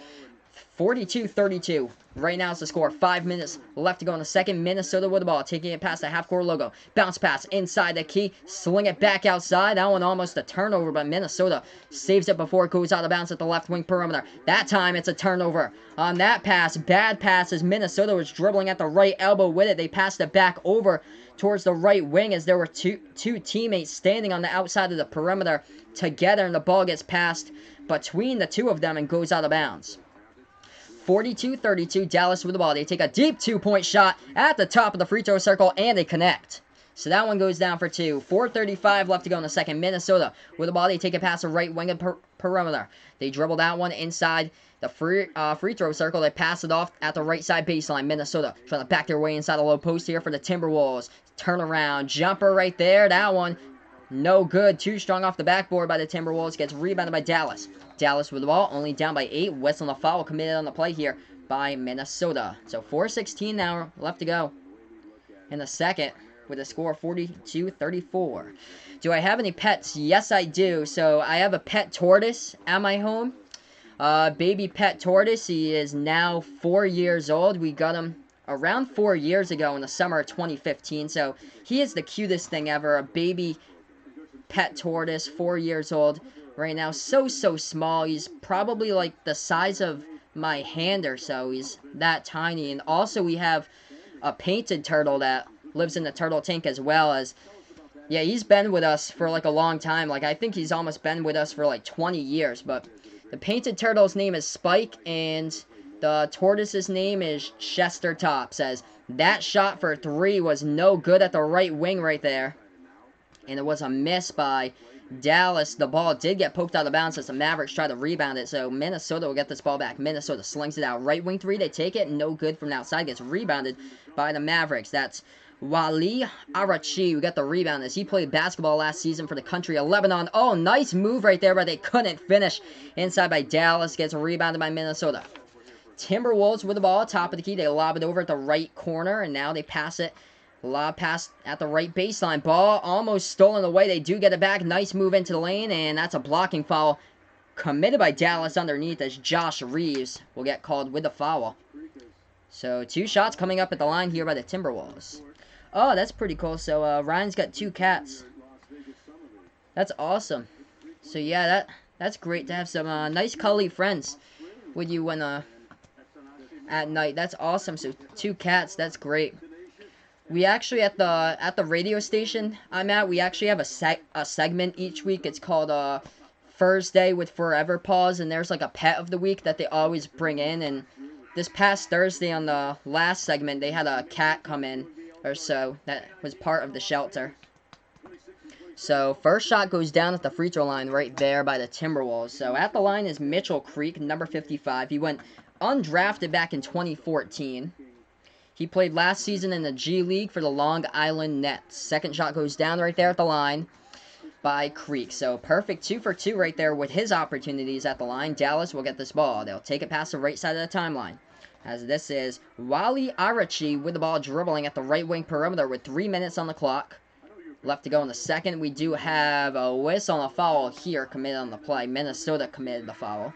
42-32. Right now it's the score. 5 minutes left to go in the second. Minnesota with the ball. Taking it past the half-court logo. Bounce pass inside the key. Sling it back outside. That one almost a turnover, but Minnesota saves it before it goes out of bounds at the left wing perimeter. That time it's a turnover on that pass. Bad pass as Minnesota was dribbling at the right elbow with it. They passed it back over towards the right wing as there were two teammates standing on the outside of the perimeter together, and the ball gets passed between the two of them and goes out of bounds. 42-32, Dallas with the ball. They take a deep two-point shot at the top of the free throw circle, and they connect. So that one goes down for 2. 4:35 left to go in the second. Minnesota with the ball. They take it past the right wing of perimeter. They dribble that one inside the free throw circle. They pass it off at the right side baseline. Minnesota trying to back their way inside the low post here for the Timberwolves. Turnaround jumper right there. That one no good. Too strong off the backboard by the Timberwolves. Gets rebounded by Dallas. Dallas with the ball. Only down by 8. Whistle on the foul committed on the play here by Minnesota. So 4:16 now left to go in the second, with a score of 42-34. Do I have any pets? Yes, I do. So I have a pet tortoise at my home. Baby pet tortoise. He is now 4 years old. We got him around 4 years ago in the summer of 2015. So he is the cutest thing ever. A baby pet tortoise, 4 years old right now. So small. He's probably like the size of my hand or so. He's that tiny. And also we have a painted turtle that lives in the turtle tank as well. As yeah, he's been with us for like a long time. Like I think he's almost been with us for like 20 years. But the painted turtle's name is Spike, and the tortoise's name is Chester Tops. As that shot for 3 was no good at the right wing right there, and it was a miss by Dallas. The ball did get poked out of bounds as the Mavericks tried to rebound it, so Minnesota will get this ball back. Minnesota slings it out. Right wing 3, they take it. No good from the outside. Gets rebounded by the Mavericks. That's Wally Arachi. We got the rebound as he played basketball last season for the country of Lebanon. Oh, nice move right there, but they couldn't finish. Inside by Dallas. Gets rebounded by Minnesota. Timberwolves with the ball. Top of the key. They lob it over at the right corner, and now they pass it. Lob pass at the right baseline. Ball almost stolen away. They do get it back. Nice move into the lane, and that's a blocking foul committed by Dallas underneath as Josh Reeves will get called with the foul. So 2 shots coming up at the line here by the Timberwolves. Oh, that's pretty cool. So Ryan's got 2 cats. That's awesome. So yeah, that's great to have some nice cuddly friends with you when at night. That's awesome. So 2 cats. That's great. We actually at the radio station I'm at, we actually have a segment each week. It's called Thursday with Forever Paws, and there's like a pet of the week that they always bring in. And this past Thursday on the last segment, they had a cat come in or so that was part of the shelter. So first shot goes down at the free throw line right there by the Timberwolves. So at the line is Mitchell Creek, number 55. He went undrafted back in 2014. He played last season in the G League for the Long Island Nets. Second shot goes down right there at the line by Creek. So perfect 2 for 2 right there with his opportunities at the line. Dallas will get this ball. They'll take it past the right side of the timeline. As this is Wally Arachi with the ball dribbling at the right wing perimeter with 3 minutes on the clock left to go in the second. We do have a whistle on a foul here committed on the play. Minnesota committed the foul.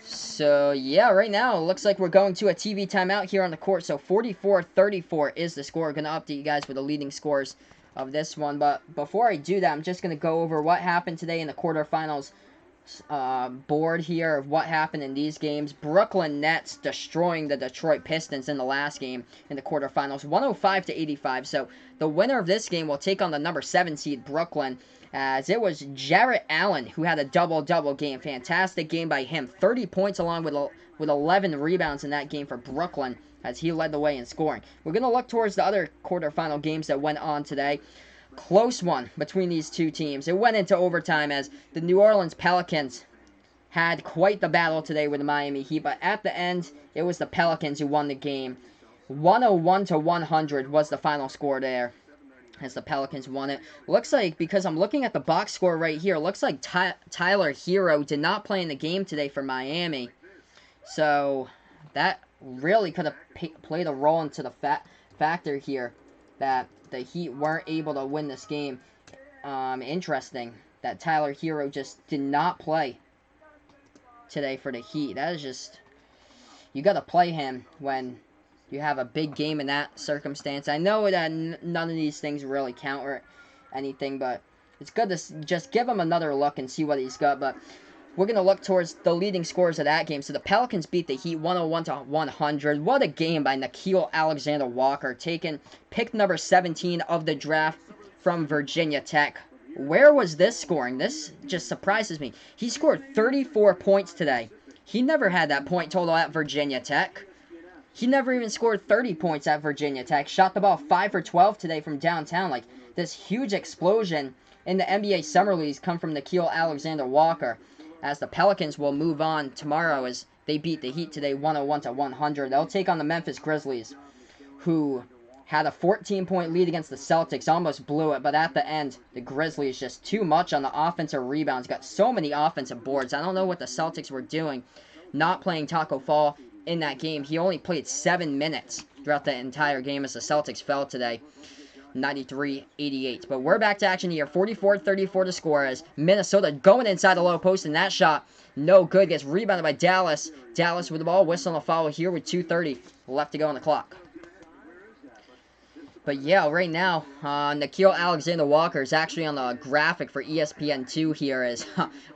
So, yeah, right now, it looks like we're going to a TV timeout here on the court. So, 44-34 is the score. Going to update you guys with the leading scores of this one. But before I do that, I'm just going to go over what happened today in the quarterfinals board here of what happened in these games. Brooklyn Nets destroying the Detroit Pistons in the last game in the quarterfinals, 105-85. So, the winner of this game will take on the number 7 seed, Brooklyn, as it was Jarrett Allen who had a double-double game. Fantastic game by him. 30 points along with 11 rebounds in that game for Brooklyn as he led the way in scoring. We're going to look towards the other quarterfinal games that went on today. Close one between these two teams. It went into overtime as the New Orleans Pelicans had quite the battle today with the Miami Heat, but at the end, it was the Pelicans who won the game. 101-100 was the final score there, as the Pelicans won it. Looks like, because I'm looking at the box score right here, looks like Tyler Hero did not play in the game today for Miami. So, that really could have played a role into the factor here that the Heat weren't able to win this game. Interesting that Tyler Hero just did not play today for the Heat. That is just, you got to play him when you have a big game in that circumstance. I know that none of these things really count or anything, but it's good to just give him another look and see what he's got. But we're going to look towards the leading scores of that game. So the Pelicans beat the Heat 101-100. What a game by Nickeil Alexander-Walker, pick number 17 of the draft from Virginia Tech. Where was this scoring? This just surprises me. He scored 34 points today He never had that point total at Virginia Tech. He never even scored 30 points at Virginia Tech. Shot the ball 5 for 12 today from downtown. Like, this huge explosion in the NBA Summer Leagues come from Nickeil Alexander-Walker. As the Pelicans will move on tomorrow as they beat the Heat today 101-100. They'll take on the Memphis Grizzlies, who had a 14-point lead against the Celtics, almost blew it, but at the end, the Grizzlies just too much on the offensive rebounds. Got so many offensive boards. I don't know what the Celtics were doing, not playing Taco Fall in that game. He only played 7 minutes throughout the entire game as the Celtics fell today, 93-88. But we're back to action here. 44-34 to score as Minnesota going inside the low post, and that shot, no good. Gets rebounded by Dallas. Dallas with the ball, whistling a foul here with 2:30 left to go on the clock. But yeah, right now, Nickeil Alexander-Walker is actually on the graphic for ESPN2 here.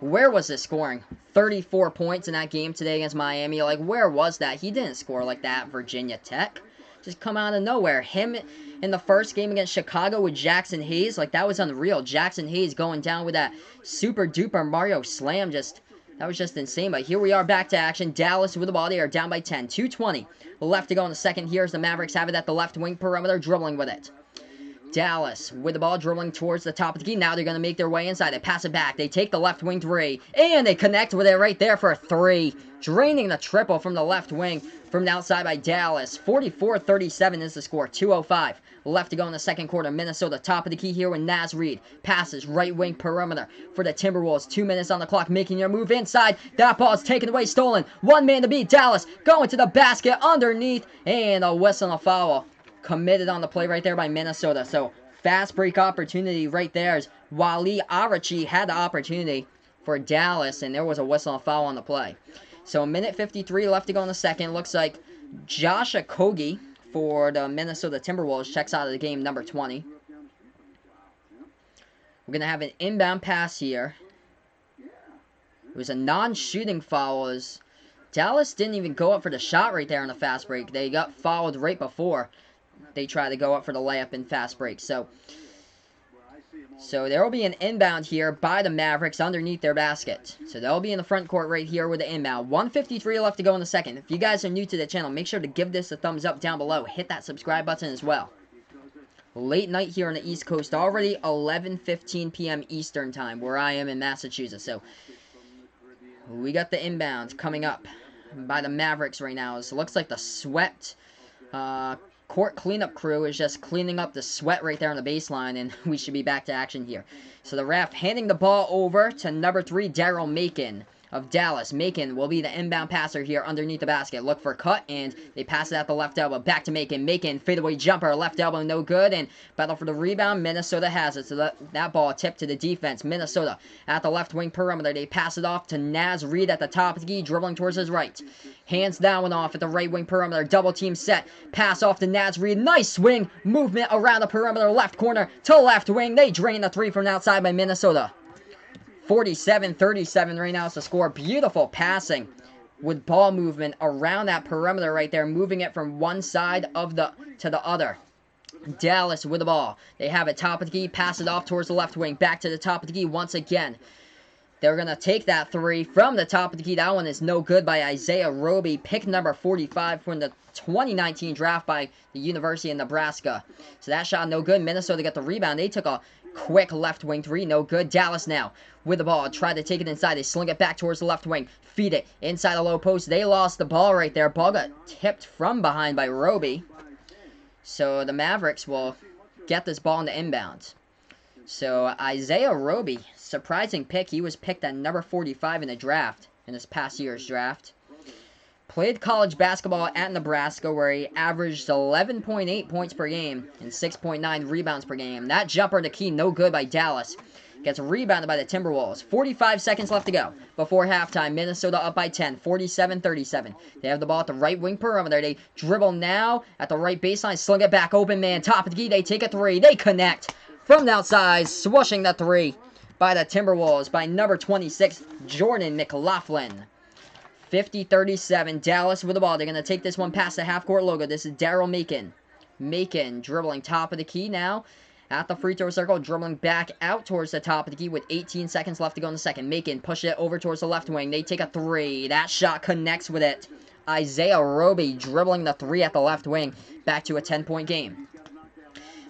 Where was this scoring? 34 points in that game today against Miami. Like, where was that? He didn't score like that at Virginia Tech. Just come out of nowhere. Him in the first game against Chicago with Jackson Hayes, like, that was unreal. Jackson Hayes going down with that super-duper Mario Slam. That was just insane. But here we are back to action. Dallas with the ball. They are down by 10. 2:20 left to go in the second. Here's the Mavericks have it at the left wing perimeter, dribbling with it. Dallas with the ball, dribbling towards the top of the key. Now they're going to make their way inside. They pass it back. They take the left wing three, and they connect with it right there for a three. Draining the triple from the left wing from the outside by Dallas. 44-37 is the score. 2:05 left to go in the second quarter. Minnesota top of the key here with Naz Reid. Passes right wing perimeter for the Timberwolves. 2 minutes on the clock, making your move inside. That ball is taken away, stolen. One man to beat. Dallas going to the basket underneath, and a whistle and a foul committed on the play right there by Minnesota. So fast break opportunity right there as Wally Arachi had the opportunity for Dallas, and there was a whistle and a foul on the play. So a minute 53 left to go in the second. Looks like Josh Okogie for the Minnesota Timberwolves checks out of the game, number 20. We're going to have an inbound pass here. It was a non-shooting foul as Dallas didn't even go up for the shot right there in the fast break. They got fouled right before they tried to go up for the layup in fast break. So there will be an inbound here by the Mavericks underneath their basket. So they'll be in the front court right here with the inbound. 1:53 left to go in the second. If you guys are new to the channel, make sure to give this a thumbs up down below. Hit that subscribe button as well. Late night here on the East Coast. Already 11:15 p.m. Eastern time where I am in Massachusetts. So we got the inbound coming up by the Mavericks right now. So it looks like the swept court cleanup crew is just cleaning up the sweat right there on the baseline, and we should be back to action here. So the ref handing the ball over to number 3, Daryl Macon of Dallas. Macon will be the inbound passer here underneath the basket. Look for a cut, and they pass it at the left elbow. Back to Macon. Macon, fadeaway jumper, left elbow, no good, and battle for the rebound. Minnesota has it, so that ball tipped to the defense. Minnesota at the left wing perimeter. They pass it off to Naz Reid at the top of the key, dribbling towards his right. Hands that one off at the right wing perimeter. Double team set. Pass off to Naz Reid. Nice swing. Movement around the perimeter. Left corner to left wing. They drain the three from the outside by Minnesota. 47-37 right now is the score. Beautiful passing with ball movement around that perimeter right there. Moving it from one side to the other. Dallas with the ball. They have it top of the key. Pass it off towards the left wing. Back to the top of the key once again. They're going to take that three from the top of the key. That one is no good by Isaiah Roby. Pick number 45 from the 2019 draft by the University of Nebraska. So that shot no good. Minnesota got the rebound. They took a quick left wing three. No good. Dallas now with the ball. Tried to take it inside. They sling it back towards the left wing. Feed it inside the low post. They lost the ball right there. Ball got tipped from behind by Roby. So the Mavericks will get this ball in the inbound. So Isaiah Roby, surprising pick. He was picked at number 45 in the draft, in this past year's draft. Played college basketball at Nebraska where he averaged 11.8 points per game and 6.9 rebounds per game. That jumper to key, no good by Dallas. Gets rebounded by the Timberwolves. 45 seconds left to go before halftime. Minnesota up by 10, 47-37. They have the ball at the right wing perimeter. They dribble now at the right baseline, sling it back, open man, top of the key. They take a three. They connect from the outside, swooshing the three by the Timberwolves by number 26, Jordan McLaughlin. 50-37, Dallas with the ball. They're going to take this one past the half-court logo. This is Daryl Macon. Macon dribbling top of the key now at the free throw circle, dribbling back out towards the top of the key with 18 seconds left to go in the second. Macon push it over towards the left wing. They take a three. That shot connects with it. Isaiah Roby dribbling the three at the left wing. Back to a 10-point game.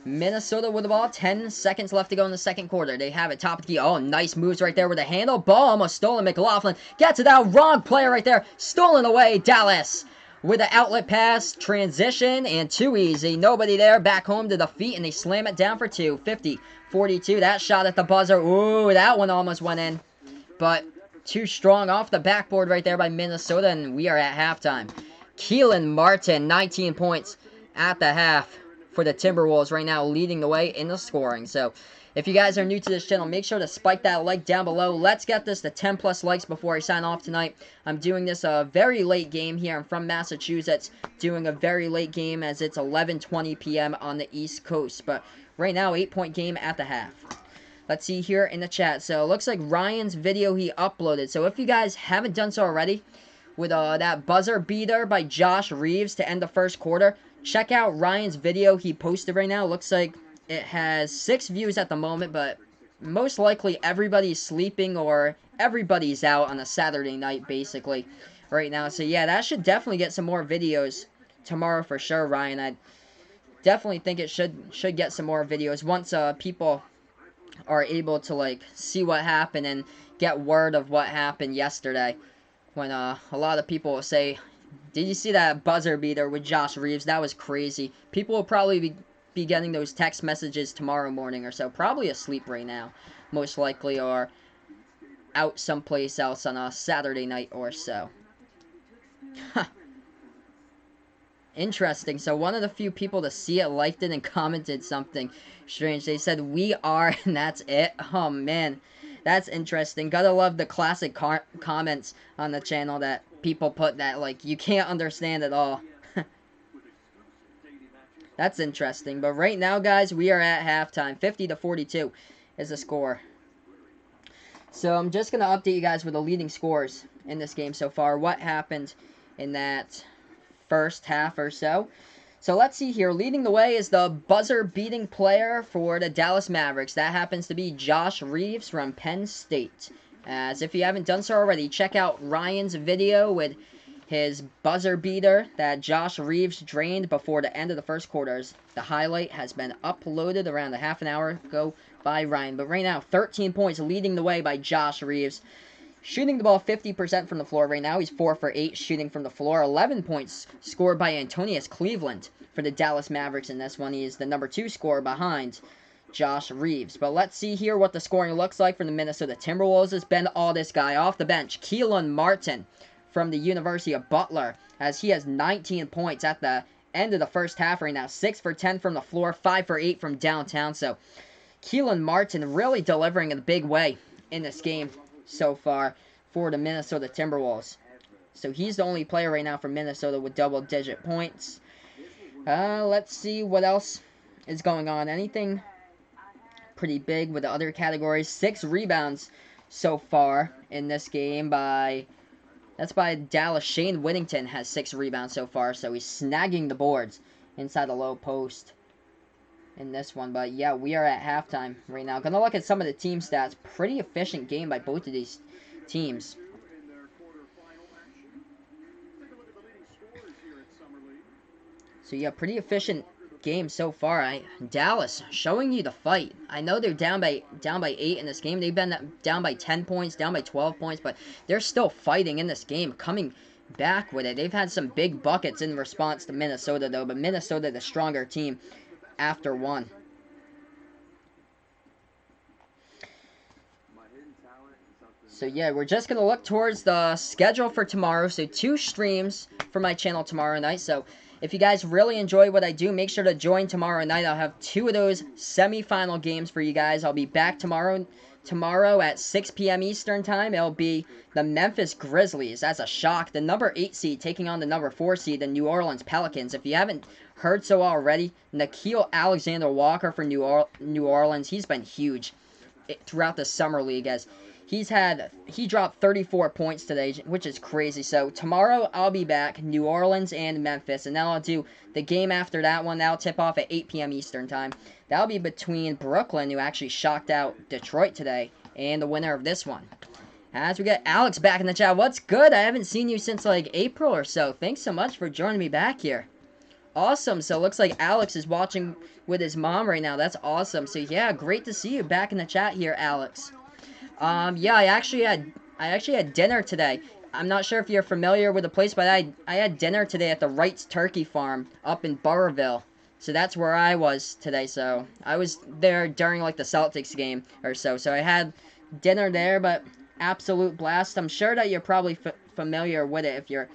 Minnesota with the ball. 10 seconds left to go in the second quarter. They have it top of the key. Oh, nice moves right there with the handle. Ball almost stolen. McLaughlin gets it out. Wrong player right there. Stolen away. Dallas with an outlet pass. Transition and too easy. Nobody there. Back home to the feet and they slam it down for two. 50-42. That shot at the buzzer. Ooh, that one almost went in. But too strong off the backboard right there by Minnesota, and we are at halftime. Keelan Martin, 19 points at the half for the Timberwolves right now, leading the way in the scoring. So, if you guys are new to this channel, make sure to spike that like down below. Let's get this to 10 plus likes before I sign off tonight. I'm doing this a very late game here. I'm from Massachusetts, doing a very late game as it's 11:20 p.m. on the East Coast. But right now, 8-point game at the half. Let's see here in the chat. So, it looks like Ryan's video he uploaded. So, if you guys haven't done so already, with that buzzer beater by Josh Reeves to end the first quarter, check out Ryan's video he posted right now. Looks like it has 6 views at the moment, but most likely everybody's sleeping or everybody's out on a Saturday night, basically, right now. So, yeah, that should definitely get some more videos tomorrow for sure, Ryan. I definitely think it should get some more videos once people are able to, like, see what happened and get word of what happened yesterday. When a lot of people will say, did you see that buzzer beater with Josh Reeves? That was crazy. People will probably be getting those text messages tomorrow morning or so. Probably asleep right now, most likely, or out someplace else on a Saturday night or so. Interesting. So one of the few people to see it liked it and commented something strange. They said, we are, and that's it. Oh, man. That's interesting. Gotta love the classic comments on the channel that people put that, like, you can't understand at all. That's interesting. But right now, guys, we are at halftime. 50-42 is the score. So I'm just going to update you guys with the leading scores in this game so far. What happened in that first half or so. So let's see here. Leading the way is the buzzer-beating player for the Dallas Mavericks. That happens to be Josh Reeves from Penn State. As if you haven't done so already, check out Ryan's video with his buzzer beater that Josh Reeves drained before the end of the first quarters. The highlight has been uploaded around a half an hour ago by Ryan. But right now, 13 points leading the way by Josh Reeves. Shooting the ball 50% from the floor right now. He's 4 for 8 shooting from the floor. 11 points scored by Antonius Cleveland for the Dallas Mavericks in this one. He is the number 2 scorer behind Josh Reeves. But let's see here what the scoring looks like for the Minnesota Timberwolves. It's been all this guy off the bench. Keelan Martin from the University of Butler, as he has 19 points at the end of the first half right now. 6 for 10 from the floor, 5 for 8 from downtown. So Keelan Martin really delivering in a big way in this game so far for the Minnesota Timberwolves. So he's the only player right now for Minnesota with double-digit points. Let's see what else is going on. Anything pretty big with the other categories. 6 rebounds so far in this game that's by Dallas. Shane Whittington has 6 rebounds so far, so he's snagging the boards inside the low post in this one. But yeah, we are at halftime right now. Gonna look at some of the team stats. Pretty efficient game by both of these teams. So yeah, pretty efficient game so far. Dallas showing you the fight. I know they're down by 8 in this game. They've been down by 10 points, down by 12 points, but they're still fighting in this game, coming back with it. They've had some big buckets in response to Minnesota though, but Minnesota the stronger team after one. So yeah, we're just going to look towards the schedule for tomorrow. So 2 streams for my channel tomorrow night. So if you guys really enjoy what I do, make sure to join tomorrow night. I'll have 2 of those semi-final games for you guys. I'll be back tomorrow at 6 p.m. Eastern Time. It'll be the Memphis Grizzlies. That's a shock. The number 8 seed taking on the number 4 seed, the New Orleans Pelicans. If you haven't heard so already, Nickeil Alexander-Walker for New Orleans, he's been huge throughout the Summer League as He dropped 34 points today, which is crazy. So tomorrow I'll be back, New Orleans and Memphis, and then I'll do the game after that one. That'll tip off at 8 p.m. Eastern time. That'll be between Brooklyn, who actually shocked out Detroit today, and the winner of this one. As we get Alex back in the chat. What's good? I haven't seen you since like April or so. Thanks so much for joining me back here. Awesome. So it looks like Alex is watching with his mom right now. That's awesome. So yeah, great to see you back in the chat here, Alex. Yeah, I actually had dinner today. I'm not sure if you're familiar with the place, but I had dinner today at the Wright's Turkey Farm up in Burrville. So that's where I was today. So I was there during like the Celtics game or so. So I had dinner there, but absolute blast. I'm sure that you're probably familiar with it if you're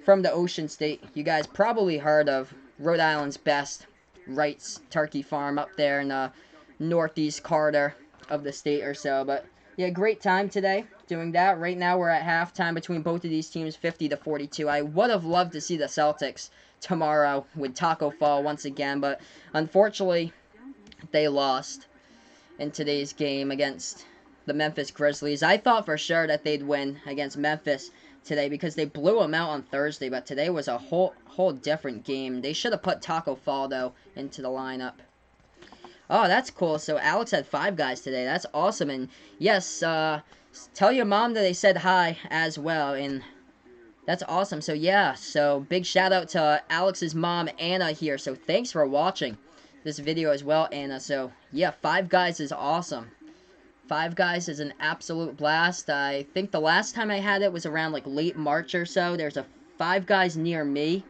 from the Ocean State. You guys probably heard of Rhode Island's best, Wright's Turkey Farm up there in the northeast corridor of the state or so. But yeah, great time today doing that. Right now we're at halftime between both of these teams, 50-42. I would have loved to see the Celtics tomorrow with Taco Fall once again, but unfortunately they lost in today's game against the Memphis Grizzlies. I thought for sure that they'd win against Memphis today because they blew them out on Thursday, but today was a whole different game. They should have put Taco Fall though into the lineup. Oh, that's cool. So Alex had 5 guys today. That's awesome. And yes, tell your mom that they said hi as well. And that's awesome. So yeah, so big shout out to Alex's mom, Anna, here. So thanks for watching this video as well, Anna. So yeah, 5 guys is awesome. 5 guys is an absolute blast. I think the last time I had it was around like late March or so. There's a 5 guys near me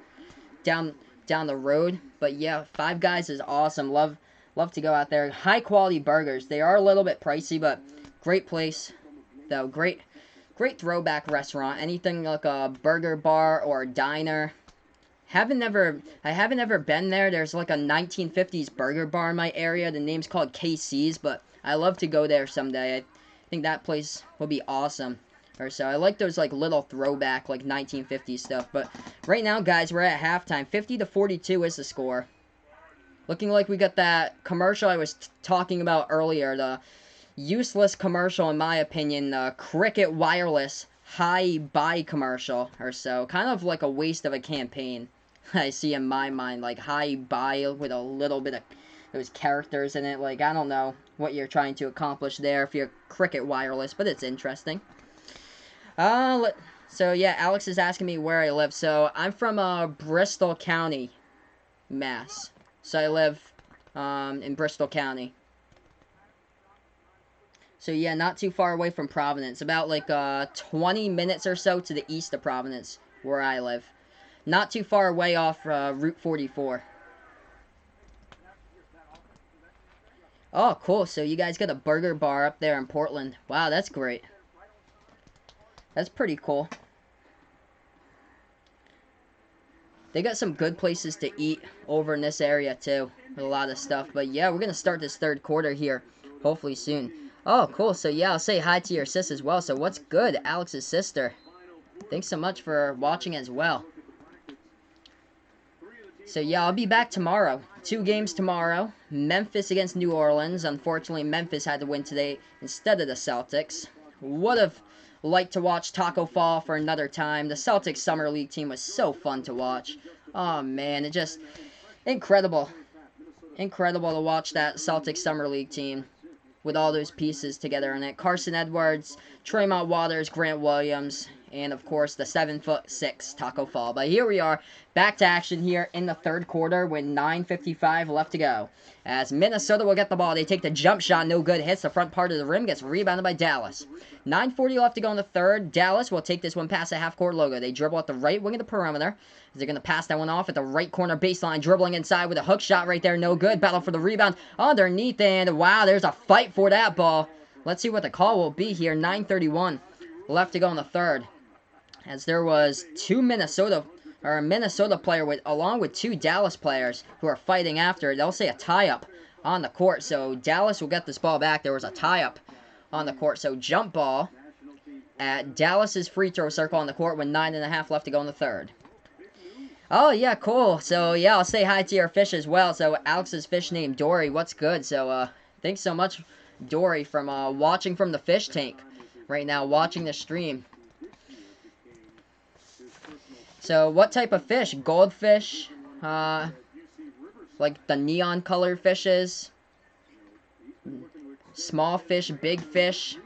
down the road. But yeah, 5 guys is awesome. Love to go out there. High quality burgers. They are a little bit pricey, but great place though. Great throwback restaurant. Anything like a burger bar or a diner. I haven't ever been there. There's like a 1950s burger bar in my area. The name's called KC's, but I love to go there someday. I think that place would be awesome. Or so I like those like little throwback like 1950s stuff. But right now, guys, we're at halftime. 50-42 is the score. Looking like we got that commercial I was talking about earlier. The useless commercial, in my opinion. The Cricket Wireless Hi-Buy commercial or so. Kind of like a waste of a campaign. I see in my mind. Like Hi-Buy with a little bit of those characters in it. Like, I don't know what you're trying to accomplish there if you're Cricket Wireless. But it's interesting. So yeah, Alex is asking me where I live. So I'm from Bristol County, Mass. So I live in Bristol County. So yeah, not too far away from Providence. About like 20 minutes or so to the east of Providence, where I live. Not too far away off Route 44. Oh, cool. So you guys got a burger bar up there in Portland. Wow, that's great. That's pretty cool. They got some good places to eat over in this area, too. With a lot of stuff. But, yeah, we're going to start this third quarter here. Hopefully soon. Oh, cool. So, yeah, I'll say hi to your sis as well. So, what's good? Alex's sister. Thanks so much for watching as well. So, yeah, I'll be back tomorrow. 2 games tomorrow. Memphis against New Orleans. Unfortunately, Memphis had to win today instead of the Celtics. Would have liked to watch Taco Fall for another time. The Celtics Summer League team was so fun to watch. Oh, man, it just... incredible. Incredible to watch that Celtics Summer League team with all those pieces together in it. Carson Edwards, Tremont Waters, Grant Williams, and, of course, the 7'6" Taco Fall. But here we are, back to action here in the third quarter with 9:55 left to go. As Minnesota will get the ball, they take the jump shot, no good, hits the front part of the rim, gets rebounded by Dallas. 9:40 left to go in the third. Dallas will take this one past the half-court logo. They dribble at the right wing of the perimeter. They're going to pass that one off at the right corner baseline, dribbling inside with a hook shot right there, no good. Battle for the rebound underneath, and wow, there's a fight for that ball. Let's see what the call will be here. 9:31 left to go in the third. As there was a Minnesota player along with 2 Dallas players who are fighting after. They'll say a tie-up on the court. So Dallas will get this ball back. There was a tie-up on the court. So jump ball at Dallas's free throw circle on the court with 9:30 left to go in the third. Oh, yeah, cool. So, yeah, I'll say hi to your fish as well. So, Alex's fish named Dory. What's good? So, thanks so much, Dory, from watching from the fish tank. right now watching the stream. So, what type of fish? Goldfish? Like the neon colored fishes? Small fish, big fish?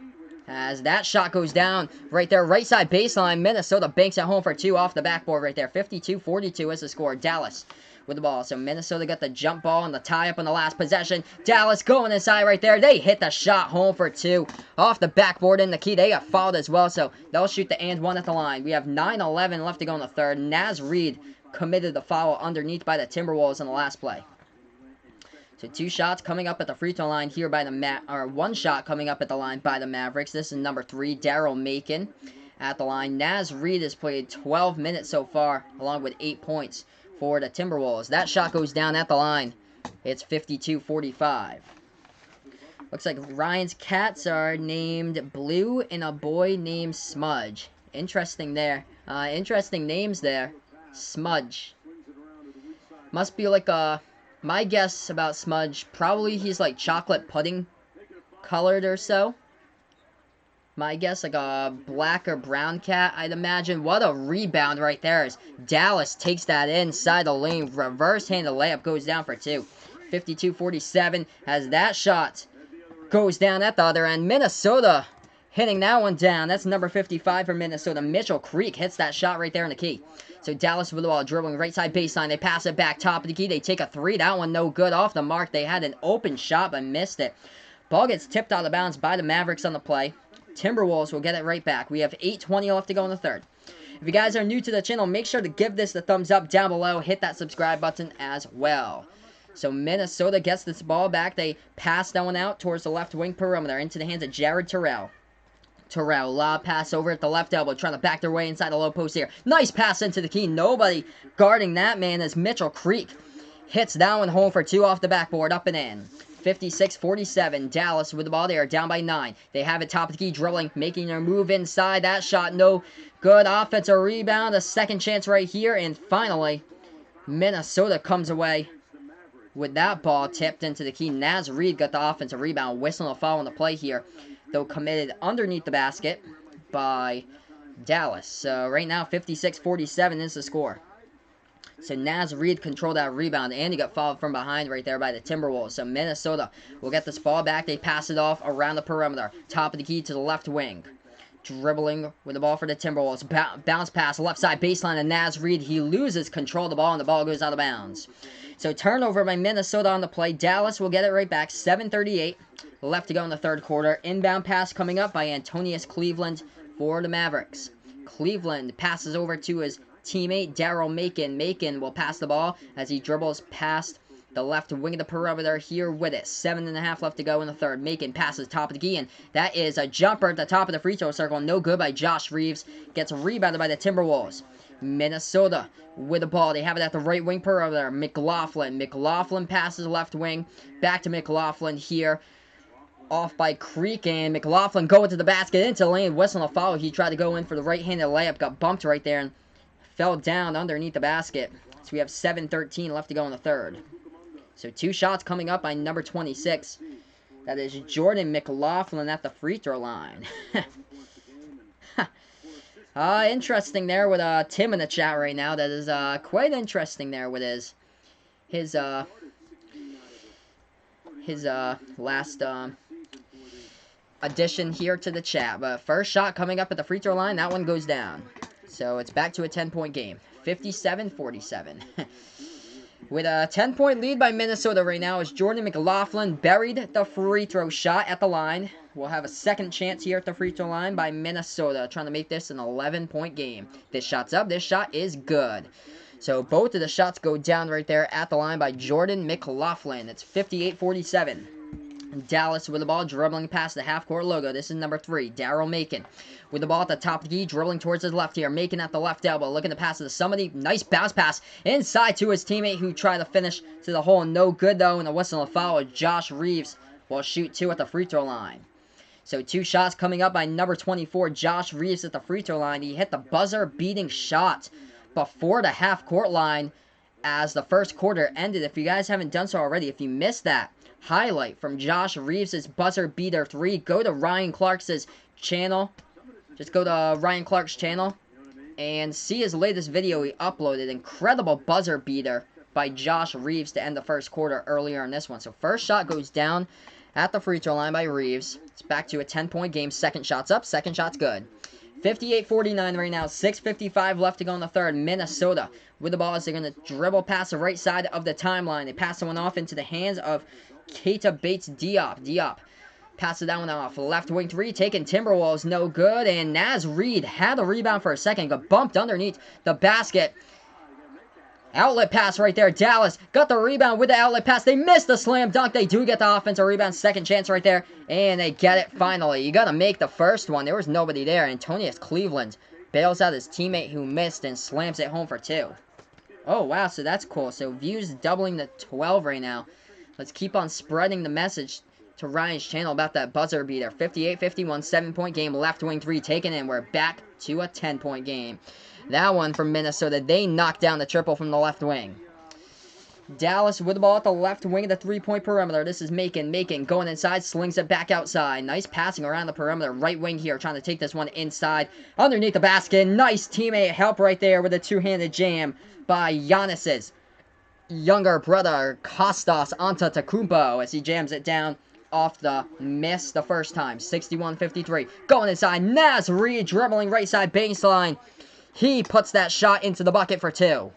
As that shot goes down right there, right side baseline. Minnesota banks at home for 2 off the backboard right there. 52-42 is the score. Dallas with the ball. So Minnesota got the jump ball and the tie up on the last possession. Dallas going inside right there. They hit the shot home for 2 off the backboard in the key. They got fouled as well, so they'll shoot the and one at the line. We have 9:11 left to go in the third. Naz Reid committed the foul underneath by the Timberwolves in the last play. So 2 shots coming up at the free throw line here by the or 1 shot coming up at the line by the Mavericks. This is number 3, Daryl Macon at the line. Naz Reid has played 12 minutes so far, along with 8 points for the Timberwolves. That shot goes down at the line. It's 52-45. Looks like Ryan's cats are named Blue and a boy named Smudge. Interesting there. Interesting names there. Smudge. Must be like a... My guess about Smudge, probably he's like chocolate pudding colored or so. My guess, like a black or brown cat, I'd imagine. What a rebound right there as Dallas takes that inside the lane. Reverse-handed layup goes down for 2. 52-47 as that shot goes down at the other end. Minnesota hitting that one down. That's number 55 for Minnesota. Mitchell Creek hits that shot right there in the key. So Dallas with the ball, dribbling right side baseline. They pass it back, top of the key. They take a 3. That one no good off the mark. They had an open shot but missed it. Ball gets tipped out of bounds by the Mavericks on the play. Timberwolves will get it right back. We have 8:20 left to go in the third. If you guys are new to the channel, make sure to give this the thumbs up down below. Hit that subscribe button as well. So Minnesota gets this ball back. They pass that one out towards the left wing perimeter into the hands of Jared Terrell. Terrell, lob pass over at the left elbow, trying to back their way inside the low post here. Nice pass into the key. Nobody guarding that man as Mitchell Creek hits that one home for 2 off the backboard, up and in. 56-47, Dallas with the ball. They are down by 9. They have it top of the key, dribbling, making their move inside. That shot, no good. Offensive rebound, a second chance right here, and finally, Minnesota comes away with that ball tipped into the key. Naz Reid got the offensive rebound, whistling a foul on the play here, though committed underneath the basket by Dallas. So right now, 56-47 is the score. So Naz Reid controlled that rebound, and he got fouled from behind right there by the Timberwolves. So Minnesota will get this ball back. They pass it off around the perimeter. Top of the key to the left wing. Dribbling with the ball for the Timberwolves. Bounce pass, left side baseline, and Naz Reid, he loses control of the ball, and the ball goes out of bounds. So turnover by Minnesota on the play. Dallas will get it right back. 7:38 left to go in the third quarter. Inbound pass coming up by Antonius Cleveland for the Mavericks. Cleveland passes over to his teammate Daryl Macon. Macon will pass the ball as he dribbles past the left wing of the perimeter here with it. 7.5 left to go in the third. Macon passes top of the key, and that is a jumper at the top of the free throw circle. No good by Josh Reeves. Gets rebounded by the Timberwolves. Minnesota with the ball. They have it at the right wing perimeter. McLaughlin. McLaughlin passes left wing. Back to McLaughlin here. Off by Creek, and McLaughlin going to the basket, into the lane, whistling a foul. He tried to go in for the right-handed layup, got bumped right there, and fell down underneath the basket. So we have 7:13 left to go in the third. So 2 shots coming up by number 26. That is Jordan McLaughlin at the free throw line. Interesting there with Tim in the chat right now. That is quite interesting there with his last addition here to the chat. But first shot coming up at the free throw line, that one goes down. So it's back to a 10-point game. 57-47. With a 10-point lead by Minnesota right now as Jordan McLaughlin buried the free throw shot at the line. We'll have a second chance here at the free throw line by Minnesota, trying to make this an 11-point game. This shot's up. This shot is good. So both of the shots go down right there at the line by Jordan McLaughlin. It's 58-47. Dallas with the ball, dribbling past the half-court logo. This is number 3, Daryl Macon. With the ball at the top of the key, dribbling towards his left here. Macon at the left elbow, looking to pass it to somebody. Nice bounce pass inside to his teammate who tried to finish to the hole. No good, though, and a whistle and a foul. Josh Reeves will shoot 2 at the free throw line. So 2 shots coming up by number 24, Josh Reeves at the free throw line. He hit the buzzer-beating shot before the half-court line as the first quarter ended. If you guys haven't done so already, if you missed that highlight from Josh Reeves' buzzer beater 3, go to Ryan Clark's channel. Just go to Ryan Clark's channel and see his latest video he uploaded. Incredible buzzer beater by Josh Reeves to end the first quarter earlier in this one. So first shot goes down at the free throw line by Reeves. It's back to a 10-point game. Second shot's up. Second shot's good. 58-49 right now. 6:55 left to go in the third. Minnesota with the ball as they're going to dribble past the right side of the timeline. They pass the one off into the hands of Keita Bates-Diop. Diop passes that one off. Left wing three taken. Timberwolves no good. And Naz Reid had a rebound for a second. Got bumped underneath the basket. Outlet pass right there. Dallas got the rebound with the outlet pass. They missed the slam dunk. They do get the offensive rebound. Second chance right there. And they get it finally. You got to make the first one. There was nobody there. Antonius Cleveland bails out his teammate who missed and slams it home for two. Oh, wow. So that's cool. So views doubling to 12 right now. Let's keep on spreading the message to Ryan's channel about that buzzer beater. 58-51, 7-point game. Left wing three taken in. We're back to a 10-point game. That one from Minnesota. They knocked down the triple from the left wing. Dallas with the ball at the left wing of the three-point perimeter. This is Macon going inside, slings it back outside. Nice passing around the perimeter. Right wing here, trying to take this one inside. Underneath the basket. Nice teammate help right there with a two-handed jam by Giannis's younger brother, Kostas Antetokounmpo, as he jams it down off the miss the first time. 61-53. Going inside. Naz Reid dribbling right side baseline. He puts that shot into the bucket for two.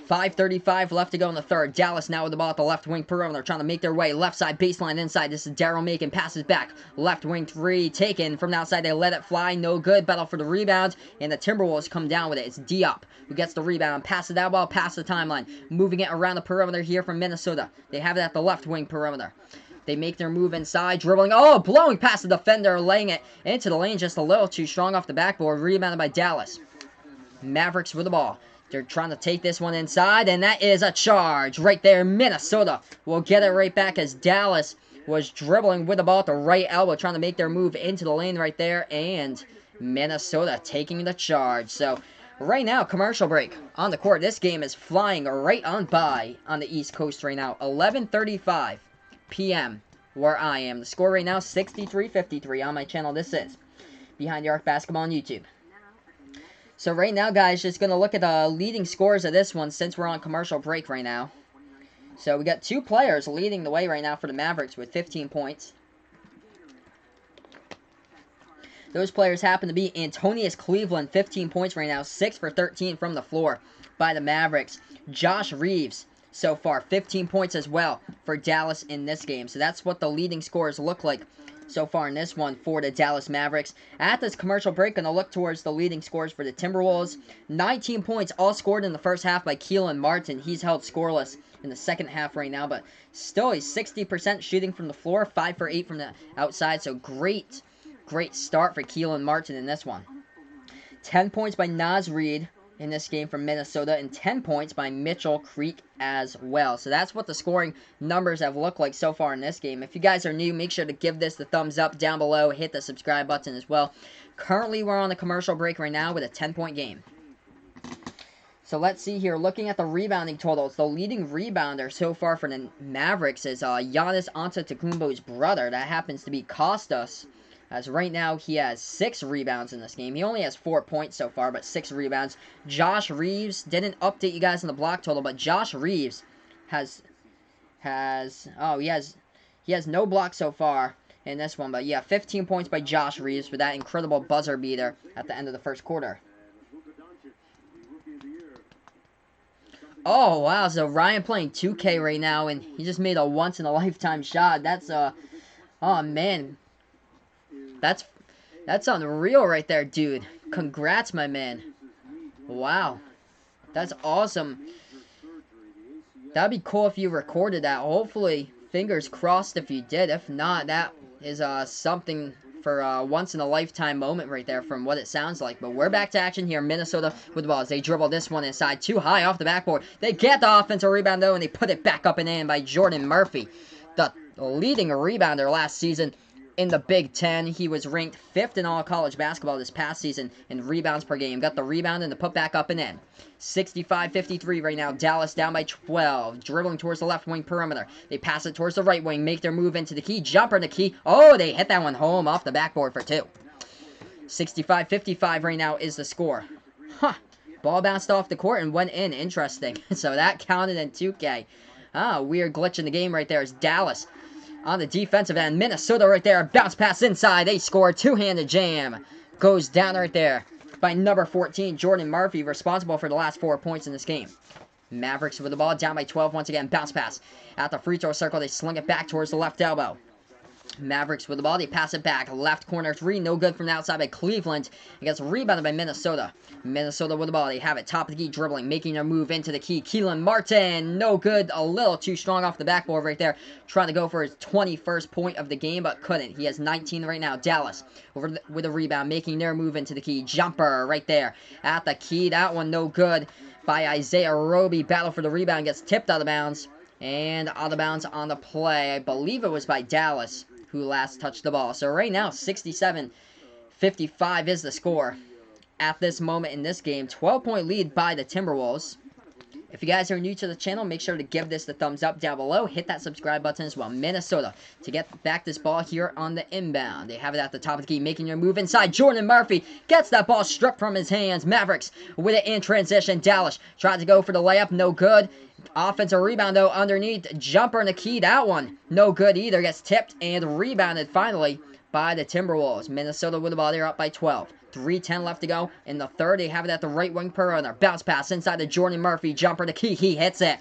5:35 left to go in the third. Dallas now with the ball at the left wing perimeter, trying to make their way. Left side baseline inside. This is Daryl Macon. Passes back. Left wing three taken from the outside. They let it fly. No good. Battle for the rebound. And the Timberwolves come down with it. It's Diop who gets the rebound. Passes that ball past the timeline. Moving it around the perimeter here from Minnesota. They have it at the left wing perimeter. They make their move inside, dribbling. Oh, blowing past the defender, laying it into the lane just a little too strong off the backboard. Rebounded by Dallas. Mavericks with the ball. They're trying to take this one inside, and that is a charge right there. Minnesota will get it right back as Dallas was dribbling with the ball at the right elbow, trying to make their move into the lane right there, and Minnesota taking the charge. So right now, commercial break on the court. This game is flying right on by on the East Coast right now. 11:35 p.m. where I am. The score right now, 63-53 on my channel. This is Behind the Arc Basketball on YouTube. So right now, guys, just going to look at the leading scores of this one since we're on commercial break right now. So we got two players leading the way right now for the Mavericks with 15 points. Those players happen to be Antonius Cleveland, 15 points right now, 6 for 13 from the floor by the Mavericks. Josh Reeves, so far, 15 points as well for Dallas in this game. So that's what the leading scores look like so far in this one for the Dallas Mavericks. At this commercial break, going to look towards the leading scores for the Timberwolves. 19 points all scored in the first half by Keelan Martin. He's held scoreless in the second half right now, but still he's 60% shooting from the floor, 5 for 8 from the outside. So great start for Keelan Martin in this one. 10 points by Naz Reid in this game from Minnesota, and 10 points by Mitchell Creek as well. So that's what the scoring numbers have looked like so far in this game. If you guys are new, make sure to give this the thumbs up down below. Hit the subscribe button as well. Currently, we're on a commercial break right now with a 10-point game. So let's see here. Looking at the rebounding totals, the leading rebounder so far for the Mavericks is Giannis Antetokounmpo's brother. That happens to be Kostas. As right now, he has 6 rebounds in this game. He only has 4 points so far, but 6 rebounds. Josh Reeves, didn't update you guys on the block total, but Josh Reeves he has no block so far in this one. But yeah, 15 points by Josh Reeves for that incredible buzzer beater at the end of the first quarter. Oh, wow, so Ryan playing 2K right now, and he just made a once-in-a-lifetime shot. That's, oh, man. That's unreal right there, dude. Congrats, my man. Wow. That's awesome. That'd be cool if you recorded that. Hopefully, fingers crossed if you did. If not, that is something for a once-in-a-lifetime moment right there from what it sounds like. But we're back to action here. Minnesota with the ball as they dribble this one inside. Too high off the backboard. They get the offensive rebound, though, and they put it back up and in by Jordan Murphy, the leading rebounder last season in the Big Ten. He was ranked 5th in all college basketball this past season in rebounds per game. Got the rebound and the putback up and in. 65-53 right now. Dallas down by 12. Dribbling towards the left wing perimeter. They pass it towards the right wing. Make their move into the key. Jumper in the key. Oh, they hit that one home off the backboard for 2. 65-55 right now is the score. Huh. Ball bounced off the court and went in. Interesting. So that counted in 2K. Weird glitch in the game right there is Dallas on the defensive end. Minnesota right there. Bounce pass inside. They score. Two-handed jam. Goes down right there by number 14, Jordan Murphy, responsible for the last 4 points in this game. Mavericks with the ball, down by 12 once again. Bounce pass at the free throw circle. They sling it back towards the left elbow. Mavericks with the ball. They pass it back. Left corner 3. No good from the outside by Cleveland. It gets rebounded by Minnesota. Minnesota with the ball. They have it. Top of the key dribbling. Making their move into the key. Keelan Martin. No good. A little too strong off the backboard right there. Trying to go for his 21st point of the game, but couldn't. He has 19 right now. Dallas with a rebound. Making their move into the key. Jumper right there at the key. That one no good by Isaiah Roby. Battle for the rebound. Gets tipped out of bounds. And out of bounds on the play. I believe it was by Dallas who last touched the ball. So right now, 67-55 is the score at this moment in this game. 12-point lead by the Timberwolves. If you guys are new to the channel, make sure to give this the thumbs up down below. Hit that subscribe button as well. Minnesota to get back this ball here on the inbound. They have it at the top of the key, making your move inside. Jordan Murphy gets that ball stripped from his hands. Mavericks with it in transition. Dallas tried to go for the layup. No good. Offensive rebound, though, underneath. Jumper in the key. That one no good either. Gets tipped and rebounded finally by the Timberwolves. Minnesota with the ball. They're up by 12. 3:10 left to go in the third. They have it at the right wing perimeter. Bounce pass inside to Jordan Murphy. Jumper to key. He hits it.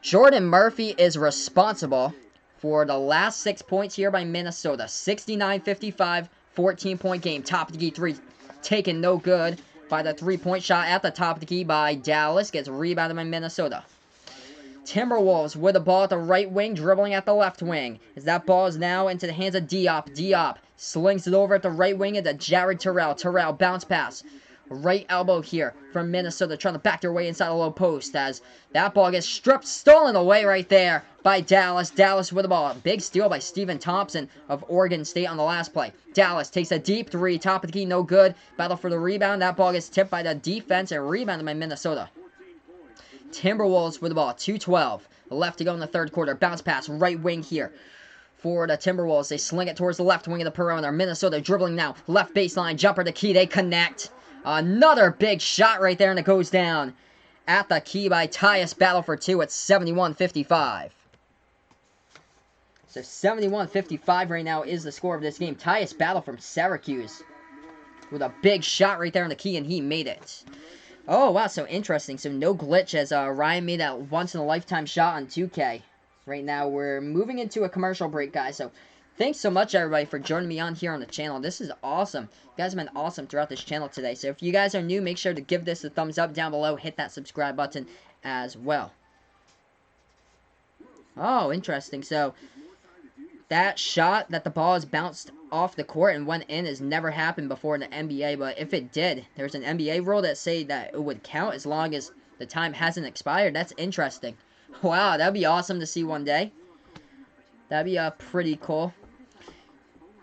Jordan Murphy is responsible for the last 6 points here by Minnesota. 69-55, 14-point game. Top of the key 3 taken no good by the 3-point shot at the top of the key by Dallas. Gets rebounded by Minnesota. Timberwolves with the ball at the right wing, dribbling at the left wing. As that ball is now into the hands of Diop. Diop slings it over at the right wing into Jared Terrell. Terrell bounce pass. Right elbow here from Minnesota, trying to back their way inside the low post as that ball gets stripped, stolen away right there by Dallas. Dallas with the ball. Big steal by Stephen Thompson of Oregon State on the last play. Dallas takes a deep 3. Top of the key, no good. Battle for the rebound. That ball gets tipped by the defense and rebounded by Minnesota. Timberwolves with the ball. 2:12 left to go in the third quarter. Bounce pass, right wing here for the Timberwolves. They sling it towards the left wing of the perimeter. Minnesota dribbling now. Left baseline, jumper to key. They connect. Another big shot right there, and it goes down at the key by Tyus. Battle for 2 at 71-55. So 71-55 right now is the score of this game. Tyus Battle from Syracuse with a big shot right there in the key, and he made it. Oh, wow, so interesting. So no glitch as Ryan made that once-in-a-lifetime shot on 2K. Right now, we're moving into a commercial break, guys. So thanks so much, everybody, for joining me on here on the channel. This is awesome. You guys have been awesome throughout this channel today. So if you guys are new, make sure to give this a thumbs up down below. Hit that subscribe button as well. Oh, interesting. So that shot that the ball has bounced off the court and went in has never happened before in the NBA. But if it did, there's an NBA rule that say that it would count as long as the time hasn't expired. That's interesting. Wow, that'd be awesome to see one day. That'd be pretty cool.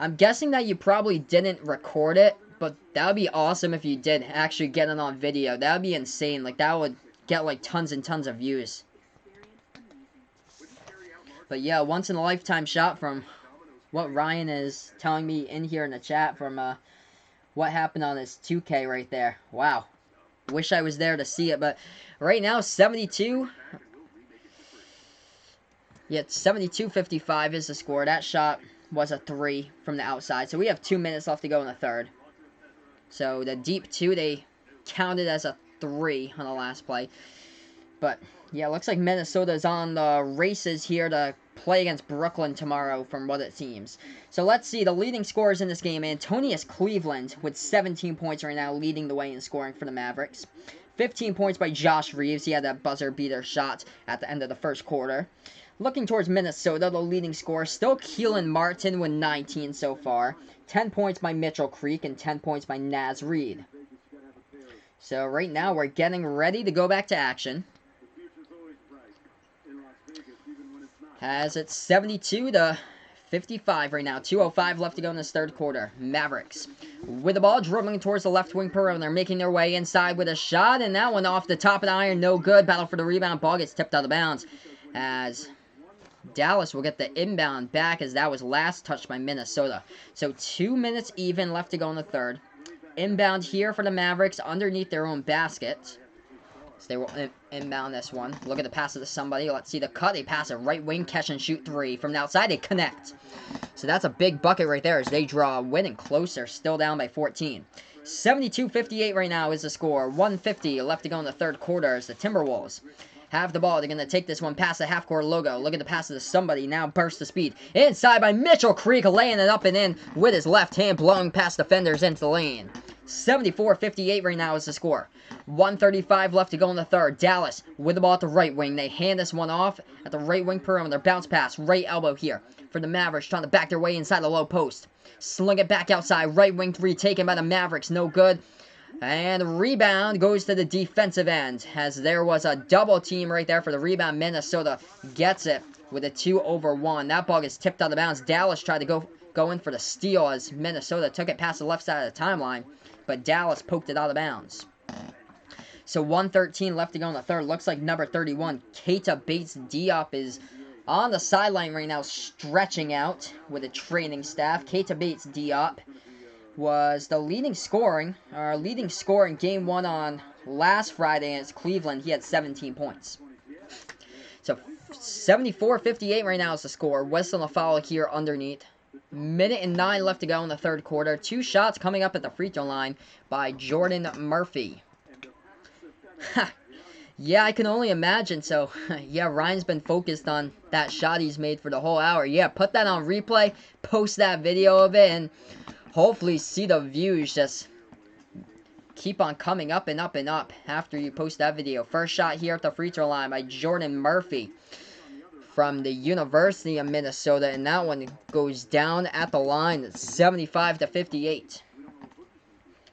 I'm guessing that you probably didn't record it, but that would be awesome if you did actually get it on video. That would be insane. Like, that would get, like, tons and tons of views. But yeah, once-in-a-lifetime shot from what Ryan is telling me in here in the chat from what happened on his 2K right there. Wow. Wish I was there to see it, but right now, 72... Yeah, 72-55 is the score. That shot was a 3 from the outside. So we have 2 minutes left to go in the third. So the deep 2, they counted as a 3 on the last play. But, yeah, looks like Minnesota's on the races here to play against Brooklyn tomorrow from what it seems. So let's see. The leading scorers in this game. Antonius Cleveland with 17 points right now, leading the way in scoring for the Mavericks. 15 points by Josh Reeves. He had that buzzer beater shot at the end of the first quarter. Looking towards Minnesota, the leading scorer, still Keelan Martin with 19 so far. 10 points by Mitchell Creek and 10 points by Naz Reid. So right now we're getting ready to go back to action. As it's 72-55 55 right now. 2:05 left to go in this third quarter. Mavericks with the ball, dribbling towards the left wing perimeter, making their way inside with a shot, and that one off the top of the iron, no good. Battle for the rebound. Ball gets tipped out of bounds as Dallas will get the inbound back, as that was last touched by Minnesota. So 2 minutes even left to go in the third. Inbound here for the Mavericks underneath their own basket. So they will inbound this one. Look at the pass to somebody. Let's see the cut. They pass it right wing, catch and shoot three. From the outside, they connect. So that's a big bucket right there as they draw a win and closer. Still down by 14. 72-58 right now is the score. 1:50 left to go in the third quarter as the Timberwolves have the ball. They're going to take this one past the half-court logo. Look at the pass to somebody. Now burst the speed. Inside by Mitchell Creek, laying it up and in with his left hand, blowing past defenders into the lane. 74-58 right now is the score. 1:35 left to go in the third. Dallas with the ball at the right wing. They hand this one off at the right wing perimeter. Bounce pass, right elbow here for the Mavericks, trying to back their way inside the low post. Sling it back outside. Right wing three taken by the Mavericks. No good. And rebound goes to the defensive end, as there was a double team right there for the rebound. Minnesota gets it with a 2-over-1. That ball gets tipped out of bounds. Dallas tried to go in for the steal as Minnesota took it past the left side of the timeline, but Dallas poked it out of bounds. So 1:13 left to go in the third. Looks like number 31, Keita Bates-Diop, is on the sideline right now, stretching out with a training staff. Keita Bates-Diop was the leading scorer in Game 1 on last Friday against Cleveland. He had 17 points. So 74-58 right now is the score. Whistle and a foul here underneath. Minute and 9 left to go in the third quarter. 2 shots coming up at the free throw line by Jordan Murphy. Yeah, I can only imagine. So, yeah, Ryan's been focused on that shot he's made for the whole hour. Yeah, put that on replay, post that video of it, and hopefully see the views just keep on coming up and up and up after you post that video. First shot here at the free throw line by Jordan Murphy from the University of Minnesota, and that one goes down at the line. It's 75-58.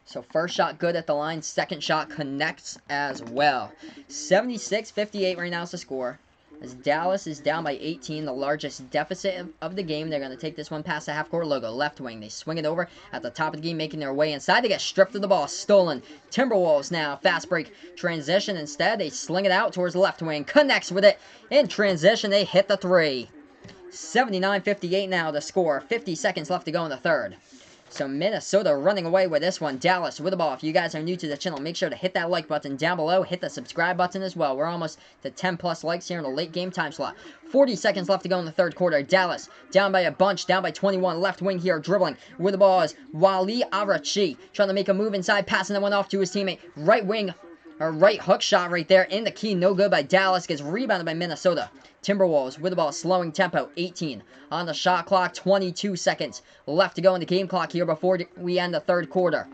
So first shot good at the line, second shot connects as well. 76-58 right now is the score, as Dallas is down by 18, the largest deficit of the game. They're going to take this one past the half-court logo, left wing. They swing it over at the top of the game, making their way inside. They get stripped of the ball, stolen. Timberwolves now, fast break transition. Instead, they sling it out towards the left wing, connects with it. In transition, they hit the three. 79-58 now the score. 50 seconds left to go in the third. So Minnesota running away with this one. Dallas with the ball. If you guys are new to the channel, make sure to hit that like button down below. Hit the subscribe button as well. We're almost to 10 plus likes here in the late game time slot. 40 seconds left to go in the third quarter. Dallas down by a bunch, down by 21. Left wing here, dribbling with the ball is Wally Arachi, trying to make a move inside, passing that one off to his teammate. Right wing, or right hook shot right there in the key. No good by Dallas. Gets rebounded by Minnesota. Timberwolves with the ball, slowing tempo. 18 on the shot clock. 22 seconds left to go in the game clock here before we end the third quarter.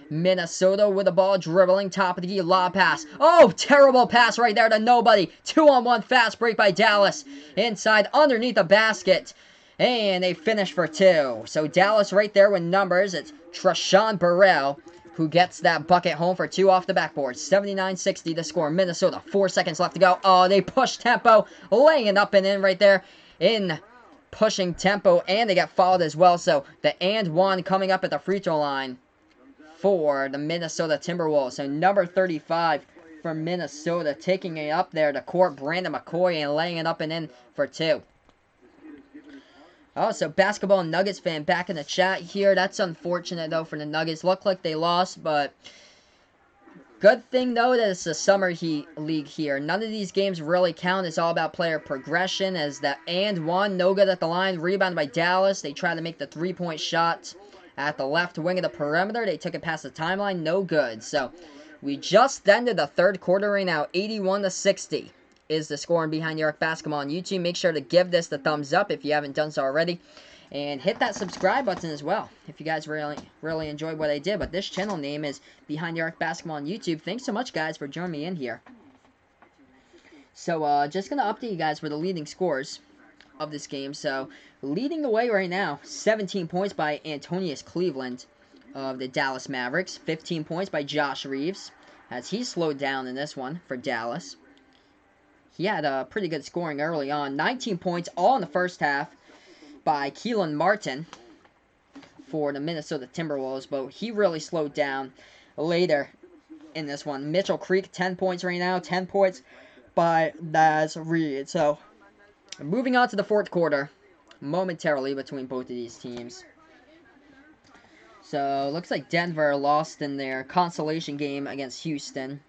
Minnesota with the ball, dribbling, top of the key, lob pass. Oh, terrible pass right there to nobody. 2-on-1 fast break by Dallas. Inside, underneath the basket. And they finish for 2. So Dallas right there with numbers. It's Treshawn Burrell who gets that bucket home for 2 off the backboard. 79-60 the score. Minnesota, 4 seconds left to go. Oh, they push tempo, laying it up and in right there in pushing tempo, and they got fouled as well. So the and one coming up at the free throw line for the Minnesota Timberwolves. So number 35 for Minnesota taking it up there to court, Brandon McCoy, and laying it up and in for 2. Oh, so Basketball Nuggets fan back in the chat here. That's unfortunate, though, for the Nuggets. Looked like they lost, but good thing, though, that it's a summer league here. None of these games really count. It's all about player progression, as the and one, no good at the line. Rebounded by Dallas. They tried to make the three-point shot at the left wing of the perimeter. They took it past the timeline. No good. So we just ended the third quarter right now. 81-60. Is the score behind New York Basketball on YouTube. Make sure to give this the thumbs up if you haven't done so already. And hit that subscribe button as well if you guys really enjoyed what I did. But this channel name is Behind New York Basketball on YouTube. Thanks so much, guys, for joining me in here. So, just going to update you guys for the leading scores of this game. So, leading the way right now, 17 points by Antonius Cleveland of the Dallas Mavericks. 15 points by Josh Reeves, as he slowed down in this one for Dallas. He had pretty good scoring early on. 19 points all in the first half. by Keelan Martin for the Minnesota Timberwolves, but he really slowed down later in this one. Mitchell Creek, 10 points right now. 10 points by Naz Reid. So, moving on to the fourth quarter, momentarily between both of these teams. So, looks like Denver lost in their consolation game against Houston.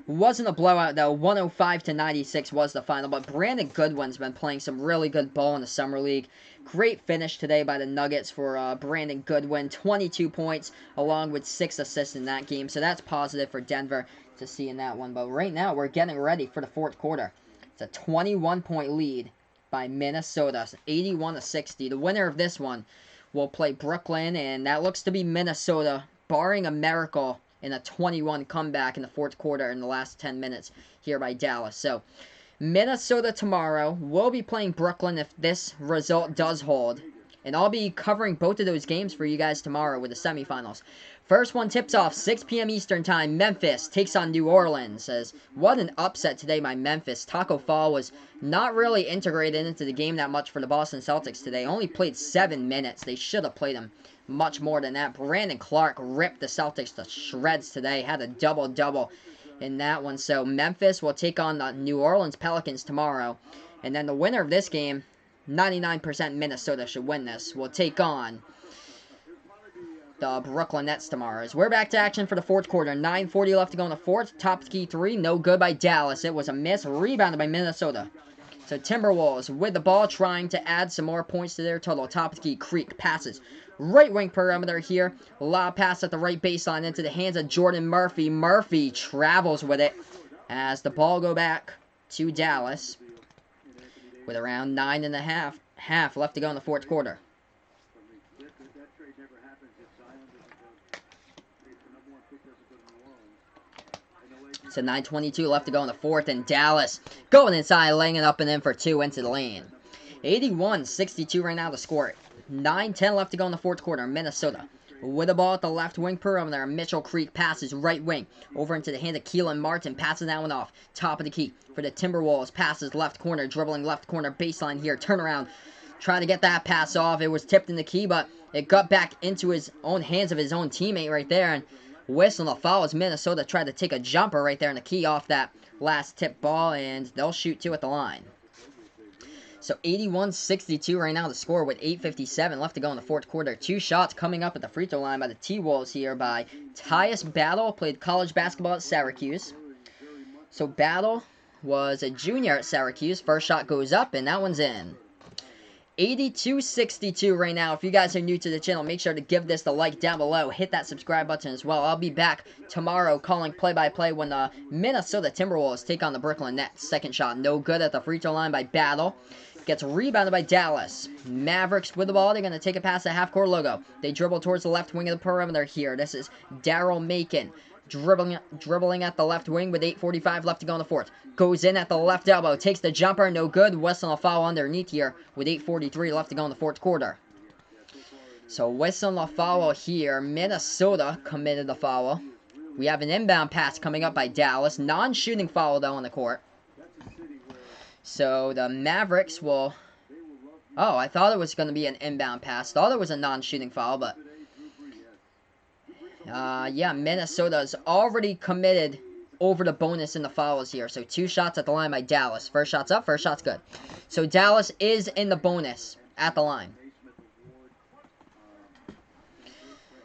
Wasn't a blowout, though. 105-96 was the final, but Brandon Goodwin's been playing some really good ball in the Summer League. Great finish today by the Nuggets for Brandon Goodwin. 22 points, along with 6 assists in that game, so that's positive for Denver to see in that one. But right now, we're getting ready for the fourth quarter. It's a 21-point lead by Minnesota, 81-60. The winner of this one will play Brooklyn, and that looks to be Minnesota, barring a miracle in a 21 comeback in the fourth quarter in the last 10 minutes here by Dallas. So, Minnesota tomorrow will be playing Brooklyn if this result does hold. And I'll be covering both of those games for you guys tomorrow with the semifinals. First one tips off 6 p.m. Eastern Time. Memphis takes on New Orleans. What an upset today by Memphis. Taco Fall was not really integrated into the game that much for the Boston Celtics today. Only played 7 minutes. They should have played him much more than that. Brandon Clark ripped the Celtics to shreds today. Had a double-double in that one. So Memphis will take on the New Orleans Pelicans tomorrow. And then the winner of this game, 99% Minnesota should win this, will take on the Brooklyn Nets tomorrow. As we're back to action for the fourth quarter. 9:40 left to go in the fourth. Top key three, no good by Dallas. It was a miss. Rebounded by Minnesota. So Timberwolves with the ball, trying to add some more points to their total. Top of the key, Creek passes. Right wing perimeter here. Lob pass at the right baseline into the hands of Jordan Murphy. Murphy travels with it as the ball go back to Dallas with around 9.5 left to go in the fourth quarter. So 9:22 left to go in the fourth, and Dallas going inside, laying it up and in for 2 into the lane. 81-62 right now to score it. 9:10 left to go in the fourth quarter. Minnesota with the ball at the left wing perimeter. Mitchell Creek passes right wing over into the hand of Keelan Martin. Passes that one off. Top of the key for the Timberwolves. Passes left corner, dribbling left corner baseline here. Turnaround. Trying to get that pass off. It was tipped in the key, but it got back into his own hands of his own teammate right there. And whistle the foul as Minnesota tried to take a jumper right there in the key off that last tip ball. And they'll shoot 2 at the line. So 81-62 right now the score with 8:57 left to go in the fourth quarter. 2 shots coming up at the free throw line by the T-Wolves here by Tyus Battle. Played college basketball at Syracuse. So Battle was a junior at Syracuse. First shot goes up and that one's in. 82-62 right now. If you guys are new to the channel, make sure to give this the like down below. Hit that subscribe button as well. I'll be back tomorrow calling play-by-play when the Minnesota Timberwolves take on the Brooklyn Nets. Second shot, no good at the free throw line by Battle. Gets rebounded by Dallas. Mavericks with the ball. They're going to take it past the half-court logo. They dribble towards the left wing of the perimeter here. This is Daryl Macon. Dribbling at the left wing with 8:45 left to go in the fourth. Goes in at the left elbow. Takes the jumper. No good. Whistle a foul underneath here with 8:43 left to go in the fourth quarter. So whistle a foul here. Minnesota committed the foul. We have an inbound pass coming up by Dallas. Non-shooting foul, though, on the court. So the Mavericks will... Oh, I thought it was going to be an inbound pass. Thought it was a non-shooting foul, but... yeah, Minnesota's already committed over the bonus in the fouls here. So 2 shots at the line by Dallas. First shot's up, first shot's good. So Dallas is in the bonus at the line.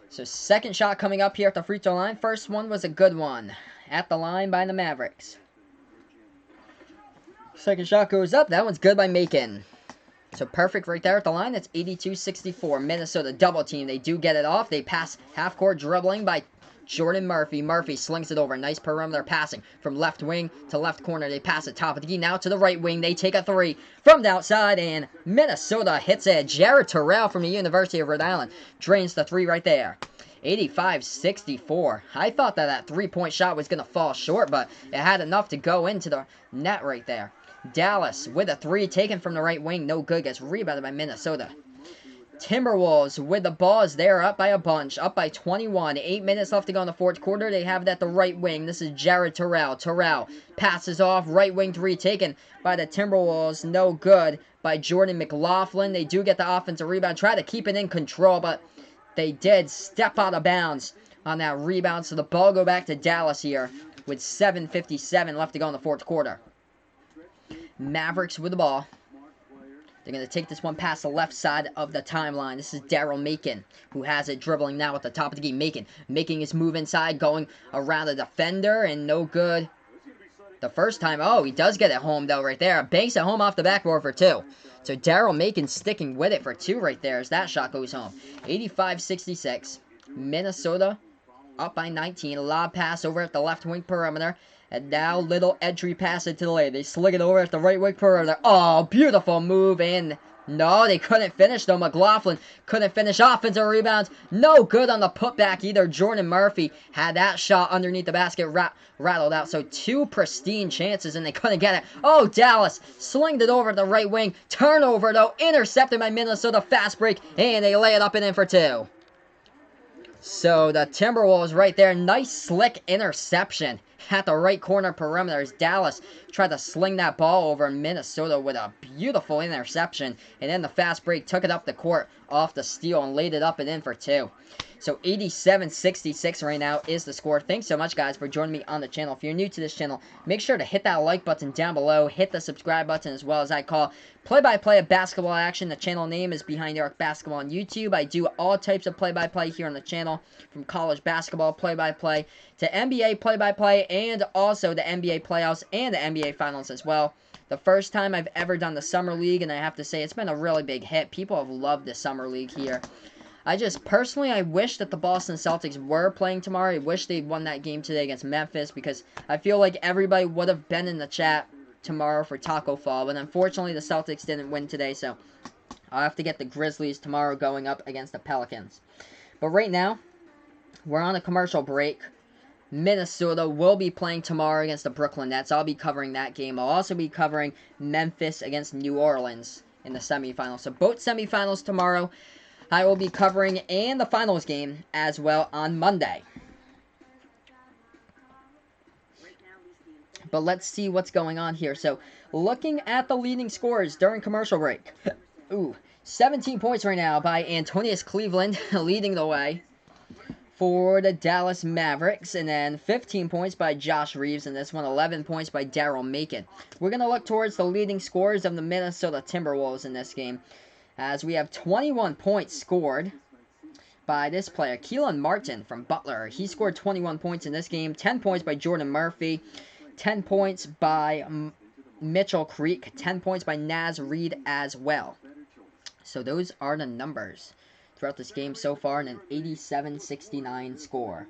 So second shot coming up here at the free throw line. First one was a good one at the line by the Mavericks. Second shot goes up. That one's good by Macon. So perfect right there at the line. That's 82-64. Minnesota double team. They do get it off. They pass half court dribbling by Jordan Murphy. Murphy slings it over. Nice perimeter passing from left wing to left corner. They pass it top of the key. Now to the right wing. They take a 3 from the outside. And Minnesota hits it. Jared Terrell from the University of Rhode Island drains the 3 right there. 85-64. I thought that 3-point shot was going to fall short, but it had enough to go into the net right there. Dallas with a 3 taken from the right wing. No good. Gets rebounded by Minnesota. Timberwolves with the ball as they're up by a bunch, up by 21. 8 minutes left to go in the fourth quarter. They have it at the right wing. This is Jared Terrell. Terrell passes off. Right wing three taken by the Timberwolves. No good by Jordan McLaughlin. They do get the offensive rebound. Try to keep it in control, but they did step out of bounds on that rebound. So the ball go back to Dallas here with 7:57 left to go in the fourth quarter. Mavericks with the ball. They're going to take this one past the left side of the timeline. This is Daryl Macon, who has it dribbling now at the top of the game. Macon making his move inside, going around the defender, and no good the first time. Oh, he does get it home, though, right there. Banks it home off the backboard for two. So Daryl Macon sticking with it for two right there as that shot goes home. 85-66. Minnesota up by 19. A lob pass over at the left wing perimeter. And now little entry pass into the lane. They sling it over at the right wing perimeter. Oh, beautiful move. And no, they couldn't finish though. McLaughlin couldn't finish. Offensive rebounds. No good on the putback either. Jordan Murphy had that shot underneath the basket rattled out. So two pristine chances and they couldn't get it. Oh, Dallas slinged it over the right wing. Turnover though. Intercepted by Minnesota. Fast break. And they lay it up and in for two. So the Timberwolves right there. Nice slick interception at the right corner perimeter as Dallas tried to sling that ball over Minnesota with a beautiful interception. And then the fast break took it up the court off the steal and laid it up and in for two. So 87-66 right now is the score. Thanks so much, guys, for joining me on the channel. If you're new to this channel, make sure to hit that like button down below. Hit the subscribe button as well as I call play-by-play of basketball action. The channel name is Behind the Arc Basketball on YouTube. I do all types of play-by-play here on the channel, from college basketball play-by-play to NBA play-by-play and also the NBA playoffs and the NBA finals as well. The first time I've ever done the Summer League, and I have to say it's been a really big hit. People have loved the Summer League here. I wish that the Boston Celtics were playing tomorrow. I wish they'd won that game today against Memphis because I feel like everybody would have been in the chat tomorrow for Taco Fall. But unfortunately, the Celtics didn't win today, so I'll have to get the Grizzlies tomorrow going up against the Pelicans. But right now, we're on a commercial break. Minnesota will be playing tomorrow against the Brooklyn Nets. I'll be covering that game. I'll also be covering Memphis against New Orleans in the semifinals. So both semifinals tomorrow I will be covering, and the finals game as well on Monday. But let's see what's going on here. So, looking at the leading scores during commercial break. 17 points right now by Antonius Cleveland, leading the way for the Dallas Mavericks. And then 15 points by Josh Reeves, and this one 11 points by Daryl Macon. We're going to look towards the leading scores of the Minnesota Timberwolves in this game, as we have 21 points scored by this player, Keelan Martin from Butler. He scored 21 points in this game. 10 points by Jordan Murphy. 10 points by Mitchell Creek. 10 points by Naz Reid as well. So those are the numbers throughout this game so far in an 87-69 score.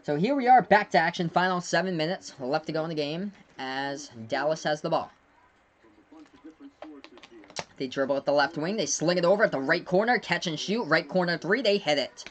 So here we are, back to action. Final 7 minutes left to go in the game as Dallas has the ball. They dribble at the left wing. They sling it over at the right corner. Catch and shoot. Right corner three. They hit it.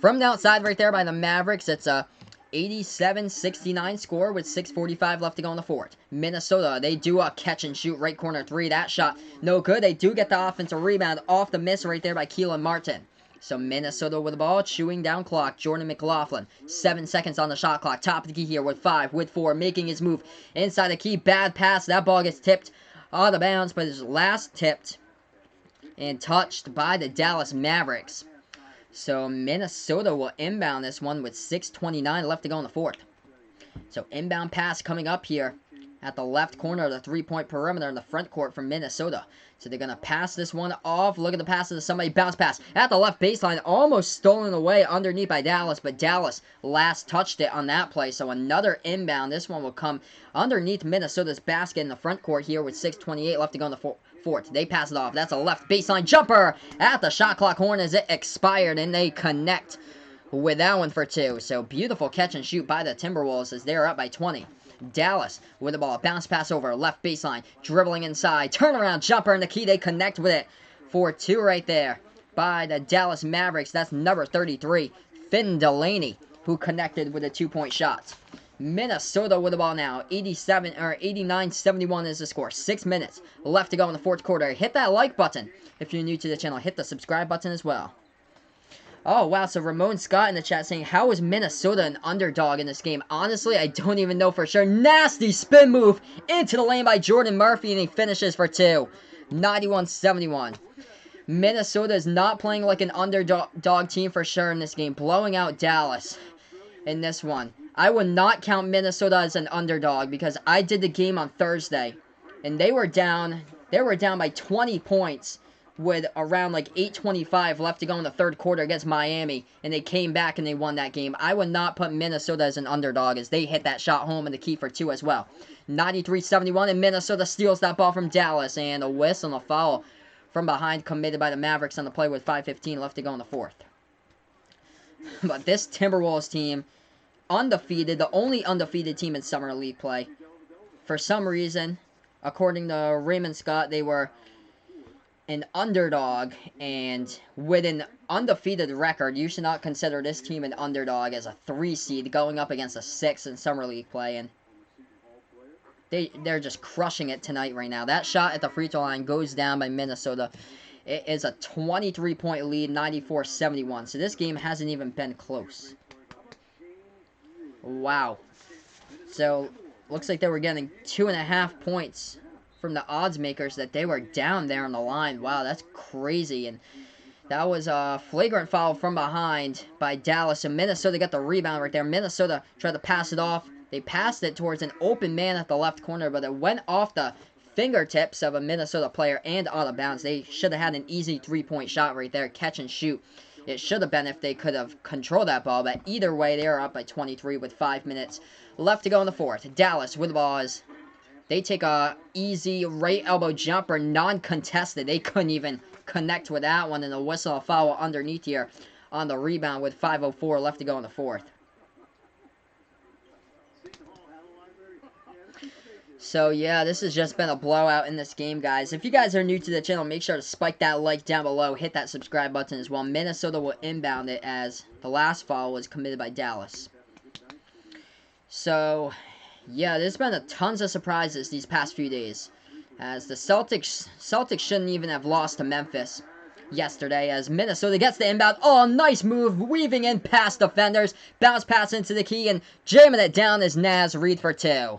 From the outside right there by the Mavericks, it's a 87-69 score with 6:45 left to go in the fourth. Minnesota, they do a catch and shoot. Right corner three. That shot, no good. They do get the offensive rebound off the miss right there by Keelan Martin. So Minnesota with the ball, chewing down clock. Jordan McLaughlin, 7 seconds on the shot clock. Top of the key here with 5, with 4, making his move inside the key. Bad pass. That ball gets tipped out of bounds, but is last tipped and touched by the Dallas Mavericks. So Minnesota will inbound this one with 6:29 left to go in the fourth. So inbound pass coming up here at the left corner of the three-point perimeter in the front court from Minnesota. So they're going to pass this one off. Look at the pass to somebody. Bounce pass at the left baseline. Almost stolen away underneath by Dallas, but Dallas last touched it on that play. So another inbound. This one will come underneath Minnesota's basket in the front court here with 6:28 left to go in the fourth. They pass it off. That's a left baseline jumper at the shot clock horn as it expired, and they connect with that one for two. So beautiful catch and shoot by the Timberwolves as they're up by 20. Dallas with the ball. Bounce pass over. Left baseline. Dribbling inside. Turnaround jumper in the key. They connect with it for two right there by the Dallas Mavericks. That's number 33, Finn Delaney, who connected with a 2-point shot. Minnesota with the ball now. 89-71 is the score. 6 minutes left to go in the fourth quarter. Hit that like button if you're new to the channel. Hit the subscribe button as well. Oh, wow. So Ramon Scott in the chat saying, how is Minnesota an underdog in this game? Honestly, I don't even know for sure. Nasty spin move into the lane by Jordan Murphy, and he finishes for 2. 91-71. Minnesota is not playing like an underdog team for sure in this game. Blowing out Dallas in this one. I would not count Minnesota as an underdog because I did the game on Thursday, and they were down by 20 points with around like 8:25 left to go in the third quarter against Miami, and they came back and they won that game. I would not put Minnesota as an underdog as they hit that shot home and the key for 2 as well. 93-71, and Minnesota steals that ball from Dallas, and a whistle and a foul from behind committed by the Mavericks on the play with 5:15 left to go in the fourth. But this Timberwolves team, undefeated, the only undefeated team in Summer League play. For some reason, according to Raymond Scott, they were an underdog, and with an undefeated record, you should not consider this team an underdog as a 3 seed going up against a 6 in Summer League play, and they're just crushing it tonight right now. That shot at the free throw line goes down by Minnesota. It is a 23-point lead, 94-71, so this game hasn't even been close. Wow. So, looks like they were getting 2.5 points from the odds makers that they were down there on the line. Wow, that's crazy. And that was a flagrant foul from behind by Dallas. And Minnesota got the rebound right there. Minnesota tried to pass it off. They passed it towards an open man at the left corner, but it went off the fingertips of a Minnesota player and out of bounds. They should have had an easy 3-point shot right there. Catch and shoot. It should have been if they could have controlled that ball. But either way, they are up by 23 with 5 minutes left to go in the fourth. Dallas with the ball is... They take a easy right elbow jumper, non-contested. They couldn't even connect with that one, and a whistle a foul underneath here on the rebound with 5:04 left to go in the fourth. So, yeah, this has just been a blowout in this game, guys. If you guys are new to the channel, make sure to spike that like down below. Hit that subscribe button as well. Minnesota will inbound it as the last foul was committed by Dallas. So... yeah, there's been tons of surprises these past few days. As the Celtics shouldn't even have lost to Memphis yesterday, as Minnesota gets the inbound. Oh, nice move, weaving in past defenders. Bounce pass into the key, and jamming it down is Naz Reid for 2.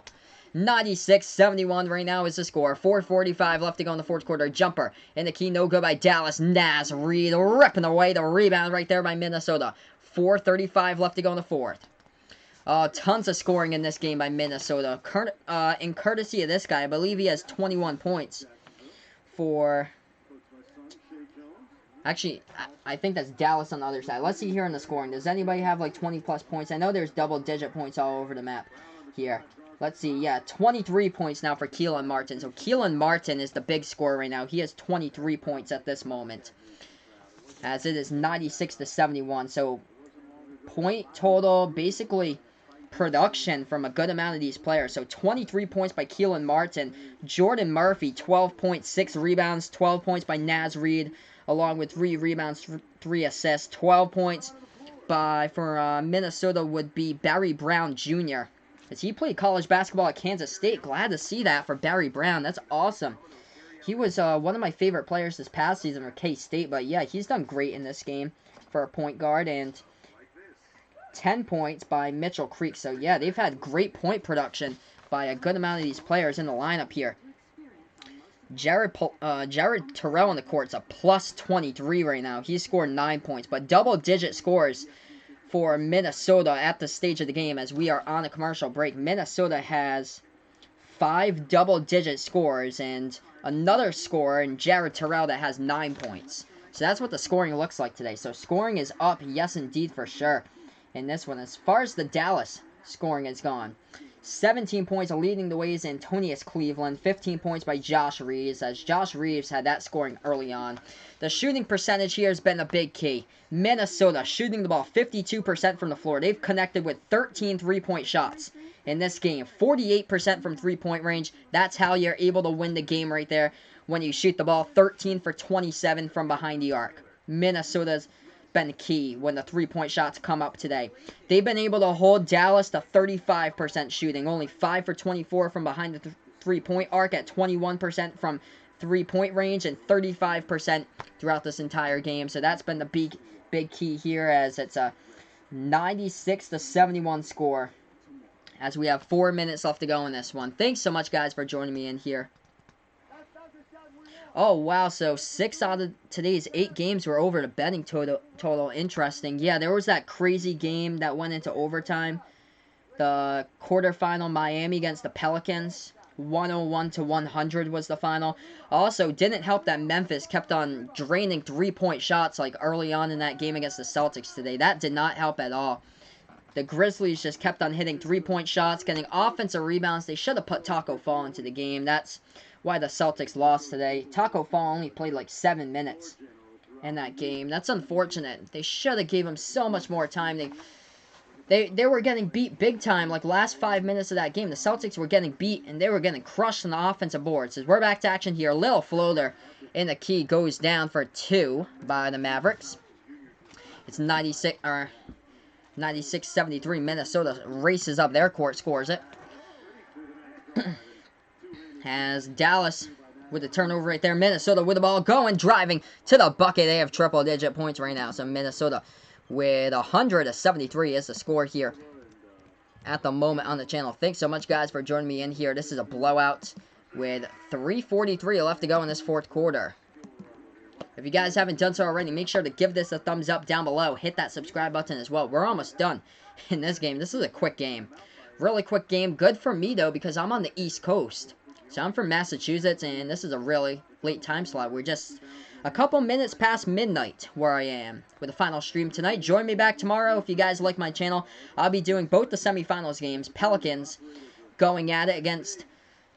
96-71 right now is the score. 4:45 left to go in the fourth quarter. Jumper in the key, no good by Dallas. Naz Reid ripping away the rebound right there by Minnesota. 4:35 left to go in the fourth. Tons of scoring in this game by Minnesota. In courtesy of this guy, I believe he has 21 points for... Actually, I think that's Dallas on the other side. Let's see here in the scoring. Does anybody have like 20-plus points? I know there's double-digit points all over the map here. Let's see. Yeah, 23 points now for Keelan Martin. So Keelan Martin is the big scorer right now. He has 23 points at this moment, as it is 96-71. So point total, basically... production from a good amount of these players. So 23 points by Keelan Martin. Jordan Murphy, 12 points, 6 rebounds. 12 points by Naz Reid, along with 3 rebounds, 3 assists. 12 points for Minnesota would be Barry Brown Jr. as he played college basketball at Kansas State. Glad to see that for Barry Brown. That's awesome. He was one of my favorite players this past season for K-State. But yeah, he's done great in this game for a point guard. And 10 points by Mitchell Creek. So, yeah, they've had great point production by a good amount of these players in the lineup here. Jared Terrell on the court's a plus 23 right now. He's scored 9 points, but double-digit scores for Minnesota at this stage of the game as we are on a commercial break. Minnesota has 5 double-digit scores and another scorer in Jared Terrell that has 9 points. So that's what the scoring looks like today. So scoring is up, yes, indeed, for sure. In this one, as far as the Dallas scoring has gone, 17 points leading the way is Antonius Cleveland. 15 points by Josh Reeves, as Josh Reeves had that scoring early on. The shooting percentage here has been a big key. Minnesota shooting the ball 52% from the floor. They've connected with 13 three-point shots in this game. 48% from three-point range. That's how you're able to win the game right there when you shoot the ball 13 for 27 from behind the arc. Minnesota's been key when the three-point shots come up today. They've been able to hold Dallas to 35% shooting, only 5 for 24 from behind the three-point arc at 21% from three-point range and 35% throughout this entire game. So that's been the big key here, as it's a 96-71 score as we have 4 minutes left to go in this one. Thanks so much, guys, for joining me in here. Oh, wow, so 6 out of today's 8 games were over the betting total. Interesting. Yeah, there was that crazy game that went into overtime. The quarterfinal Miami against the Pelicans. 101-100 was the final. Also, didn't help that Memphis kept on draining three-point shots like early on in that game against the Celtics today. That did not help at all. The Grizzlies just kept on hitting three-point shots, getting offensive rebounds. They should have put Taco Fall into the game. That's why the Celtics lost today. Taco Fall only played like 7 minutes in that game. That's unfortunate. They should have gave him so much more time. They were getting beat big time, like last 5 minutes of that game. The Celtics were getting beat, and they were getting crushed on the offensive boards. So we're back to action here. Little floater in the key goes down for 2 by the Mavericks. It's 96-73. Minnesota races up their court, scores it. As Dallas with the turnover right there. Minnesota with the ball going, driving to the bucket. They have triple-digit points right now. So Minnesota with 100-73 is the score here at the moment on the channel. Thanks so much, guys, for joining me in here. This is a blowout with 3:43 left to go in this fourth quarter. If you guys haven't done so already, make sure to give this a thumbs up down below. Hit that subscribe button as well. We're almost done in this game. This is a quick game. Really quick game. Good for me, though, because I'm on the East Coast. So I'm from Massachusetts, and this is a really late time slot. We're just a couple minutes past midnight where I am with the final stream tonight. Join me back tomorrow if you guys like my channel. I'll be doing both the semifinals games. Pelicans going at it against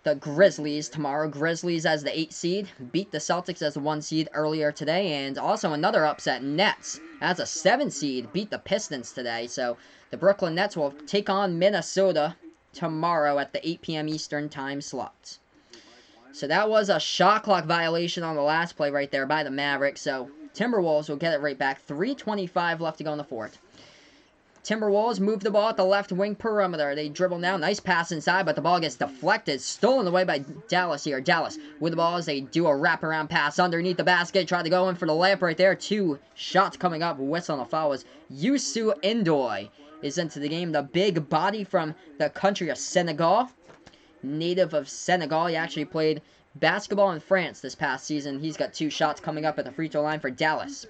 the Grizzlies tomorrow. Grizzlies as the 8 seed. Beat the Celtics as the 1 seed earlier today. And also another upset. Nets as a 7 seed. Beat the Pistons today. So the Brooklyn Nets will take on Minnesota tomorrow at the 8 p.m. Eastern time slot. So that was a shot clock violation on the last play right there by the Mavericks. So Timberwolves will get it right back. 3:25 left to go in the fourth. Timberwolves move the ball at the left wing perimeter. They dribble now. Nice pass inside, but the ball gets deflected. Stolen away by Dallas here. Dallas with the ball as they do a wraparound pass underneath the basket. Try to go in for the layup right there. 2 shots coming up. Whistle on the foul was Youssou N'Doye is into the game. The big body from the country of Senegal. Native of Senegal. He actually played basketball in France this past season. He's got 2 shots coming up at the free throw line for Dallas.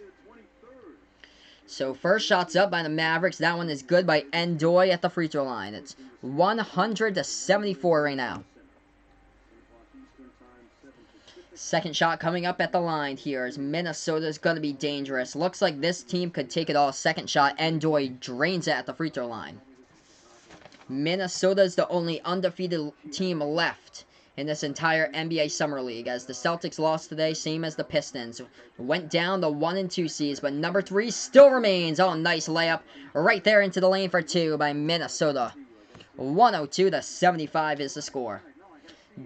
So first shot's up by the Mavericks. That one is good by N'Doye at the free throw line. It's 100-74 right now. Second shot coming up at the line here as Minnesota's going to be dangerous. Looks like this team could take it all. Second shot, N'Doye drains it at the free throw line. Minnesota's the only undefeated team left in this entire NBA Summer League, as the Celtics lost today, same as the Pistons. Went down the 1 and 2 seeds, but number 3 still remains. Oh, nice layup right there into the lane for 2 by Minnesota. 102-75 is the score.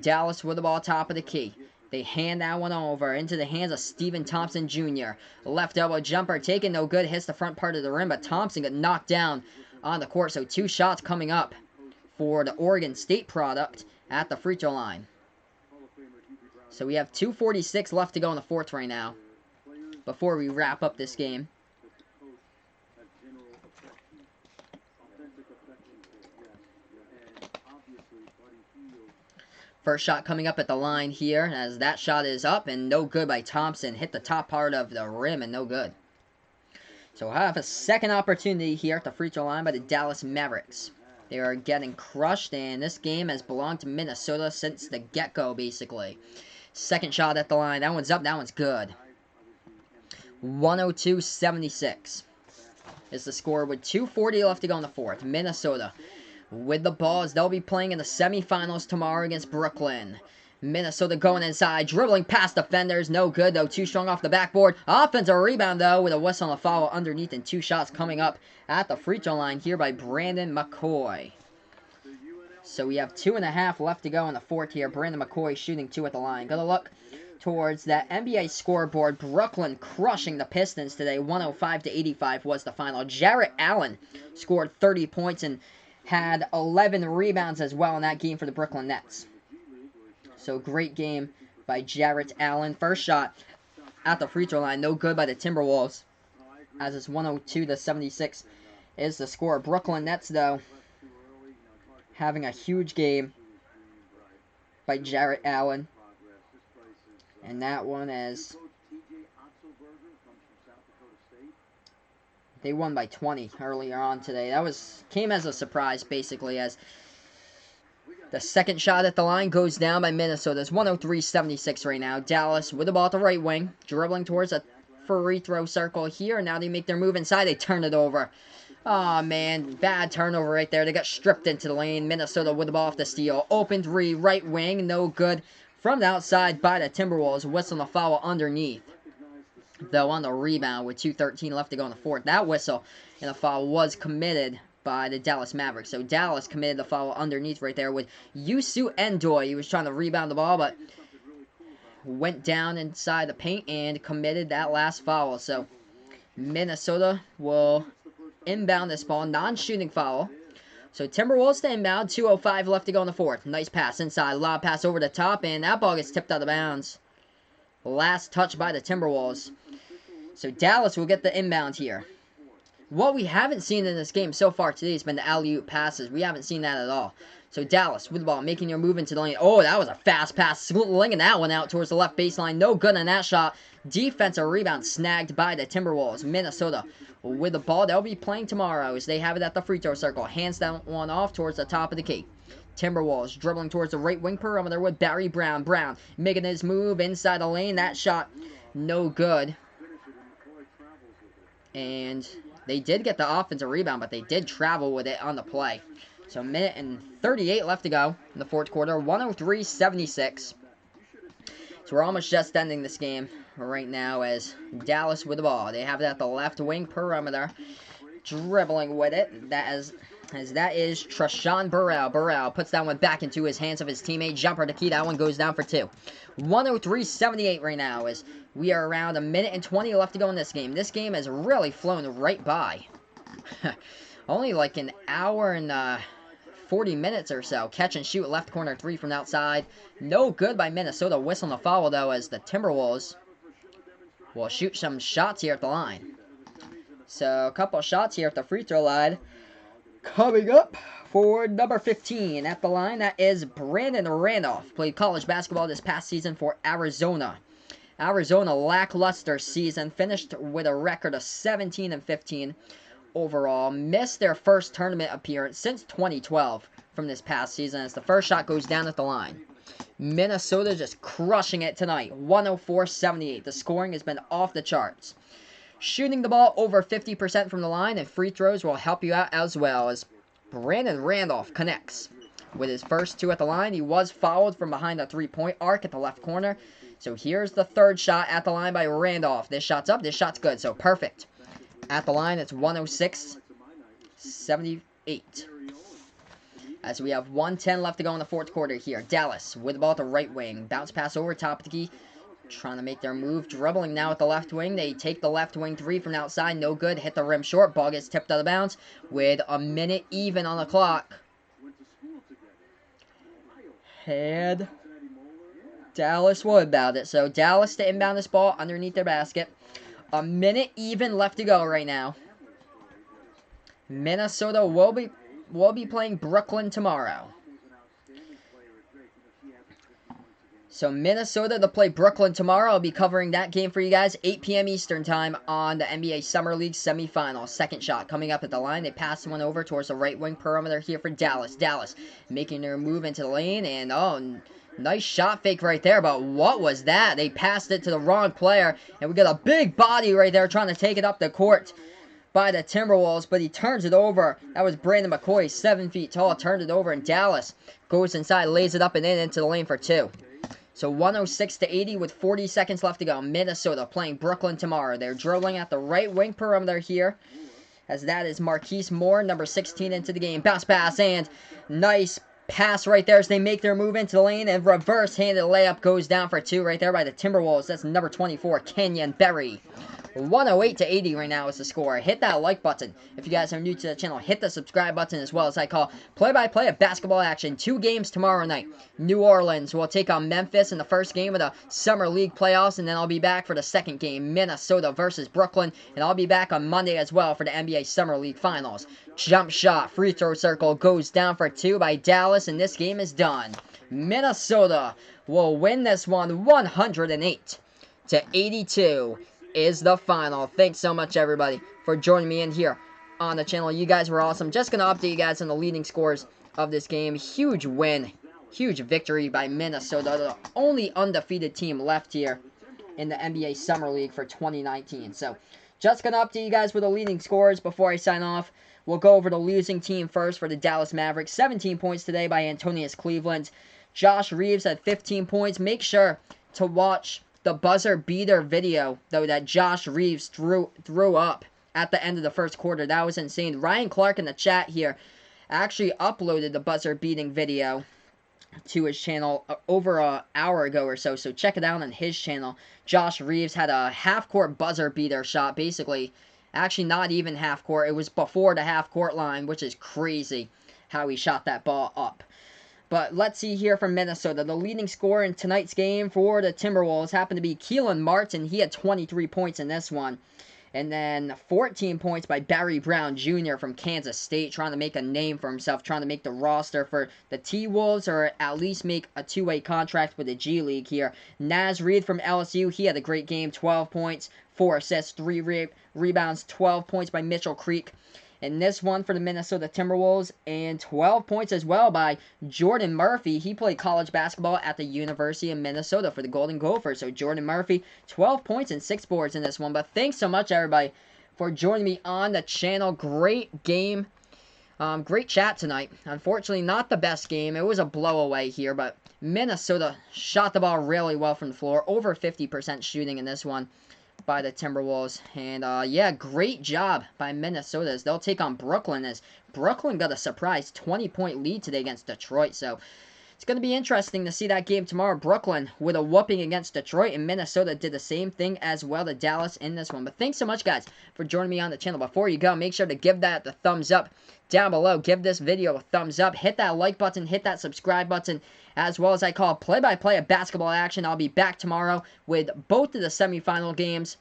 Dallas with the ball top of the key. They hand that one over into the hands of Steven Thompson Jr. Left elbow jumper taken, no good. Hits the front part of the rim, but Thompson got knocked down on the court. So 2 shots coming up for the Oregon State product at the free throw line. So we have 2:46 left to go in the fourth right now before we wrap up this game. First shot coming up at the line here, as that shot is up and no good by Thompson. Hit the top part of the rim and no good. So we'll have a second opportunity here at the free throw line by the Dallas Mavericks. They are getting crushed, and this game has belonged to Minnesota since the get-go, basically. Second shot at the line. That one's up. That one's good. 102-76 is the score with 2:40 left to go in the fourth. Minnesota with the ball as they'll be playing in the semifinals tomorrow against Brooklyn. Minnesota going inside, dribbling past defenders. No good, though. Too strong off the backboard. Offensive rebound, though, with a whistle on the foul underneath, and 2 shots coming up at the free throw line here by Brandon McCoy. So we have 2.5 left to go in the fourth here. Brandon McCoy shooting 2 at the line. Gotta look towards that NBA scoreboard. Brooklyn crushing the Pistons today. 105-85 was the final. Jarrett Allen scored 30 points and had 11 rebounds as well in that game for the Brooklyn Nets. So great game by Jarrett Allen. First shot at the free throw line, no good by the Timberwolves, as it's 102-76 is the score. Brooklyn Nets, though, having a huge game by Jarrett Allen. And that one, as they won by 20 earlier on today. That came as a surprise, basically, as the second shot at the line goes down by Minnesota. It's 103-76 right now. Dallas with the ball at the right wing, dribbling towards a free throw circle here. Now they make their move inside. They turn it over. Oh, man. Bad turnover right there. They got stripped into the lane. Minnesota with the ball off the steal. Open three, right wing. No good. From the outside by the Timberwolves. Whistling the foul underneath. Though on the rebound with 2:13 left to go in the fourth. That whistle and the foul was committed by the Dallas Mavericks. So Dallas committed the foul underneath right there with Yusu Endoy. He was trying to rebound the ball, but went down inside the paint and committed that last foul. So Minnesota will inbound this ball. Non-shooting foul. So Timberwolves to inbound. 2:05 left to go in the fourth. Nice pass inside. Lob pass over the top, and that ball gets tipped out of bounds. Last touch by the Timberwolves. So Dallas will get the inbound here. What we haven't seen in this game so far today has been the alley-oop passes. We haven't seen that at all. So Dallas with the ball, making your move into the lane. Oh, that was a fast pass. Slinging that one out towards the left baseline. No good on that shot. Defensive rebound snagged by the Timberwolves. Minnesota with the ball. They'll be playing tomorrow as they have it at the free throw circle. Hands that one off towards the top of the key. Timberwolves dribbling towards the right wing perimeter with Barry Brown. Brown making his move inside the lane. That shot no good. And they did get the offensive rebound, but they did travel with it on the play. So, minute and 38 left to go in the fourth quarter. 103-76. So, we're almost just ending this game right now as Dallas with the ball. They have it at the left wing perimeter. Dribbling with it. That is Treshawn Burrell. Burrell puts that one back into his hands of his teammate. Jumper to key. That one goes down for two. 103-78 right now as we are around a minute and 20 left to go in this game. This game has really flown right by. Only like an hour and 40 minutes or so. Catch and shoot left corner three from outside. No good by Minnesota. Whistling the foul though as the Timberwolves will shoot some shots here at the line. So a couple shots here at the free throw line. Coming up for number 15 at the line, that is Brandon Randolph. Played college basketball this past season for Arizona. Arizona lackluster season. Finished with a record of 17-15 overall. Missed their first tournament appearance since 2012 from this past season as the first shot goes down at the line. Minnesota just crushing it tonight. 104-78. The scoring has been off the charts. Shooting the ball over 50% from the line, and free throws will help you out as well as Brandon Randolph connects with his first two at the line. He was fouled from behind the three-point arc at the left corner. So here's the third shot at the line by Randolph. This shot's up. This shot's good. So perfect. At the line, it's 106-78. As we have 1:10 left to go in the fourth quarter here. Dallas with the ball at the right wing. Bounce pass over top of the key. Trying to make their move. Dribbling now at the left wing. They take the left wing three from outside. No good. Hit the rim short. Ball gets tipped out of bounds with a minute even on the clock. And Dallas will inbound it. So Dallas to inbound this ball underneath their basket. A minute even left to go right now. Minnesota will be playing Brooklyn tomorrow. So Minnesota to play Brooklyn tomorrow. I'll be covering that game for you guys. 8 p.m. Eastern time on the NBA Summer League semifinal. Second shot coming up at the line. They pass one over towards the right wing perimeter here for Dallas. Dallas making their move into the lane. And oh, nice shot fake right there. But what was that? They passed it to the wrong player. And we got a big body right there trying to take it up the court by the Timberwolves. But he turns it over. That was Brandon McCoy, 7 feet tall. Turned it over and Dallas goes inside, lays it up and in into the lane for two. So 106-80 with 40 seconds left to go. Minnesota playing Brooklyn tomorrow. They're dribbling at the right wing perimeter here. As that is Marquise Moore, number 16 into the game. Bounce pass and nice pass right there as they make their move into the lane, and reverse-handed layup goes down for 2 right there by the Timberwolves. That's number 24, Kenyon Berry. 108 to 80 right now is the score. Hit that like button. If you guys are new to the channel, hit the subscribe button as well as I call play-by-play of basketball action. 2 games tomorrow night. New Orleans will take on Memphis in the first game of the Summer League playoffs, and then I'll be back for the second game, Minnesota versus Brooklyn, and I'll be back on Monday as well for the NBA Summer League Finals. Jump shot, free throw circle goes down for 2 by Dallas, and this game is done. Minnesota will win this one 108 to 82. Is the final. Thanks so much, everybody, for joining me in here on the channel. You guys were awesome. Just going to update you guys on the leading scores of this game. Huge win. Huge victory by Minnesota. The only undefeated team left here in the NBA Summer League for 2019. So, just going to update you guys with the leading scores before I sign off. We'll go over the losing team first for the Dallas Mavericks. 17 points today by Antonius Cleveland. Josh Reeves had 15 points. Make sure to watch the buzzer beater video, though, that Josh Reeves threw up at the end of the first quarter. That was insane. Ryan Clark in the chat here actually uploaded the buzzer beating video to his channel over an hour ago or so, so check it out on his channel. Josh Reeves had a half-court buzzer beater shot, basically. Actually, not even half-court. It was before the half-court line, which is crazy how he shot that ball up. But let's see here from Minnesota. The leading scorer in tonight's game for the Timberwolves happened to be Keelan Martin. He had 23 points in this one. And then 14 points by Barry Brown Jr. from Kansas State, trying to make a name for himself, trying to make the roster for the T-Wolves, or at least make a two-way contract with the G League here. Naz Reid from LSU, he had a great game, 12 points, 4 assists, 3 rebounds, 12 points by Mitchell Creek in this one for the Minnesota Timberwolves, and 12 points as well by Jordan Murphy. He played college basketball at the University of Minnesota for the Golden Gophers. So Jordan Murphy, 12 points and 6 boards in this one. But thanks so much, everybody, for joining me on the channel. Great game. Great chat tonight. Unfortunately, not the best game. It was a blowaway here, but Minnesota shot the ball really well from the floor. Over 50% shooting in this one by the Timberwolves. And, yeah, great job by Minnesota as they'll take on Brooklyn, as Brooklyn got a surprise 20-point lead today against Detroit. So it's going to be interesting to see that game tomorrow. Brooklyn with a whooping against Detroit, and Minnesota did the same thing as well to Dallas in this one. But thanks so much, guys, for joining me on the channel. Before you go, make sure to give that the thumbs up down below. Give this video a thumbs up. Hit that like button. Hit that subscribe button. As well as I call play-by-play of basketball action. I'll be back tomorrow with both of the semifinal games.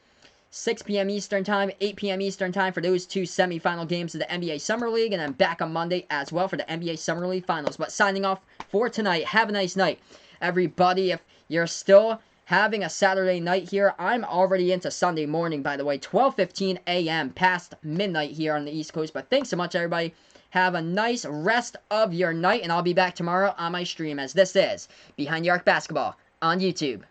6 p.m. Eastern Time, 8 p.m. Eastern Time for those 2 semifinal games of the NBA Summer League. And then back on Monday as well for the NBA Summer League Finals. But signing off for tonight. Have a nice night, everybody. If you're still having a Saturday night here, I'm already into Sunday morning, by the way. 12:15 a.m. past midnight here on the East Coast. But thanks so much, everybody. Have a nice rest of your night, and I'll be back tomorrow on my stream, as this is Behind the Arc Basketball on YouTube.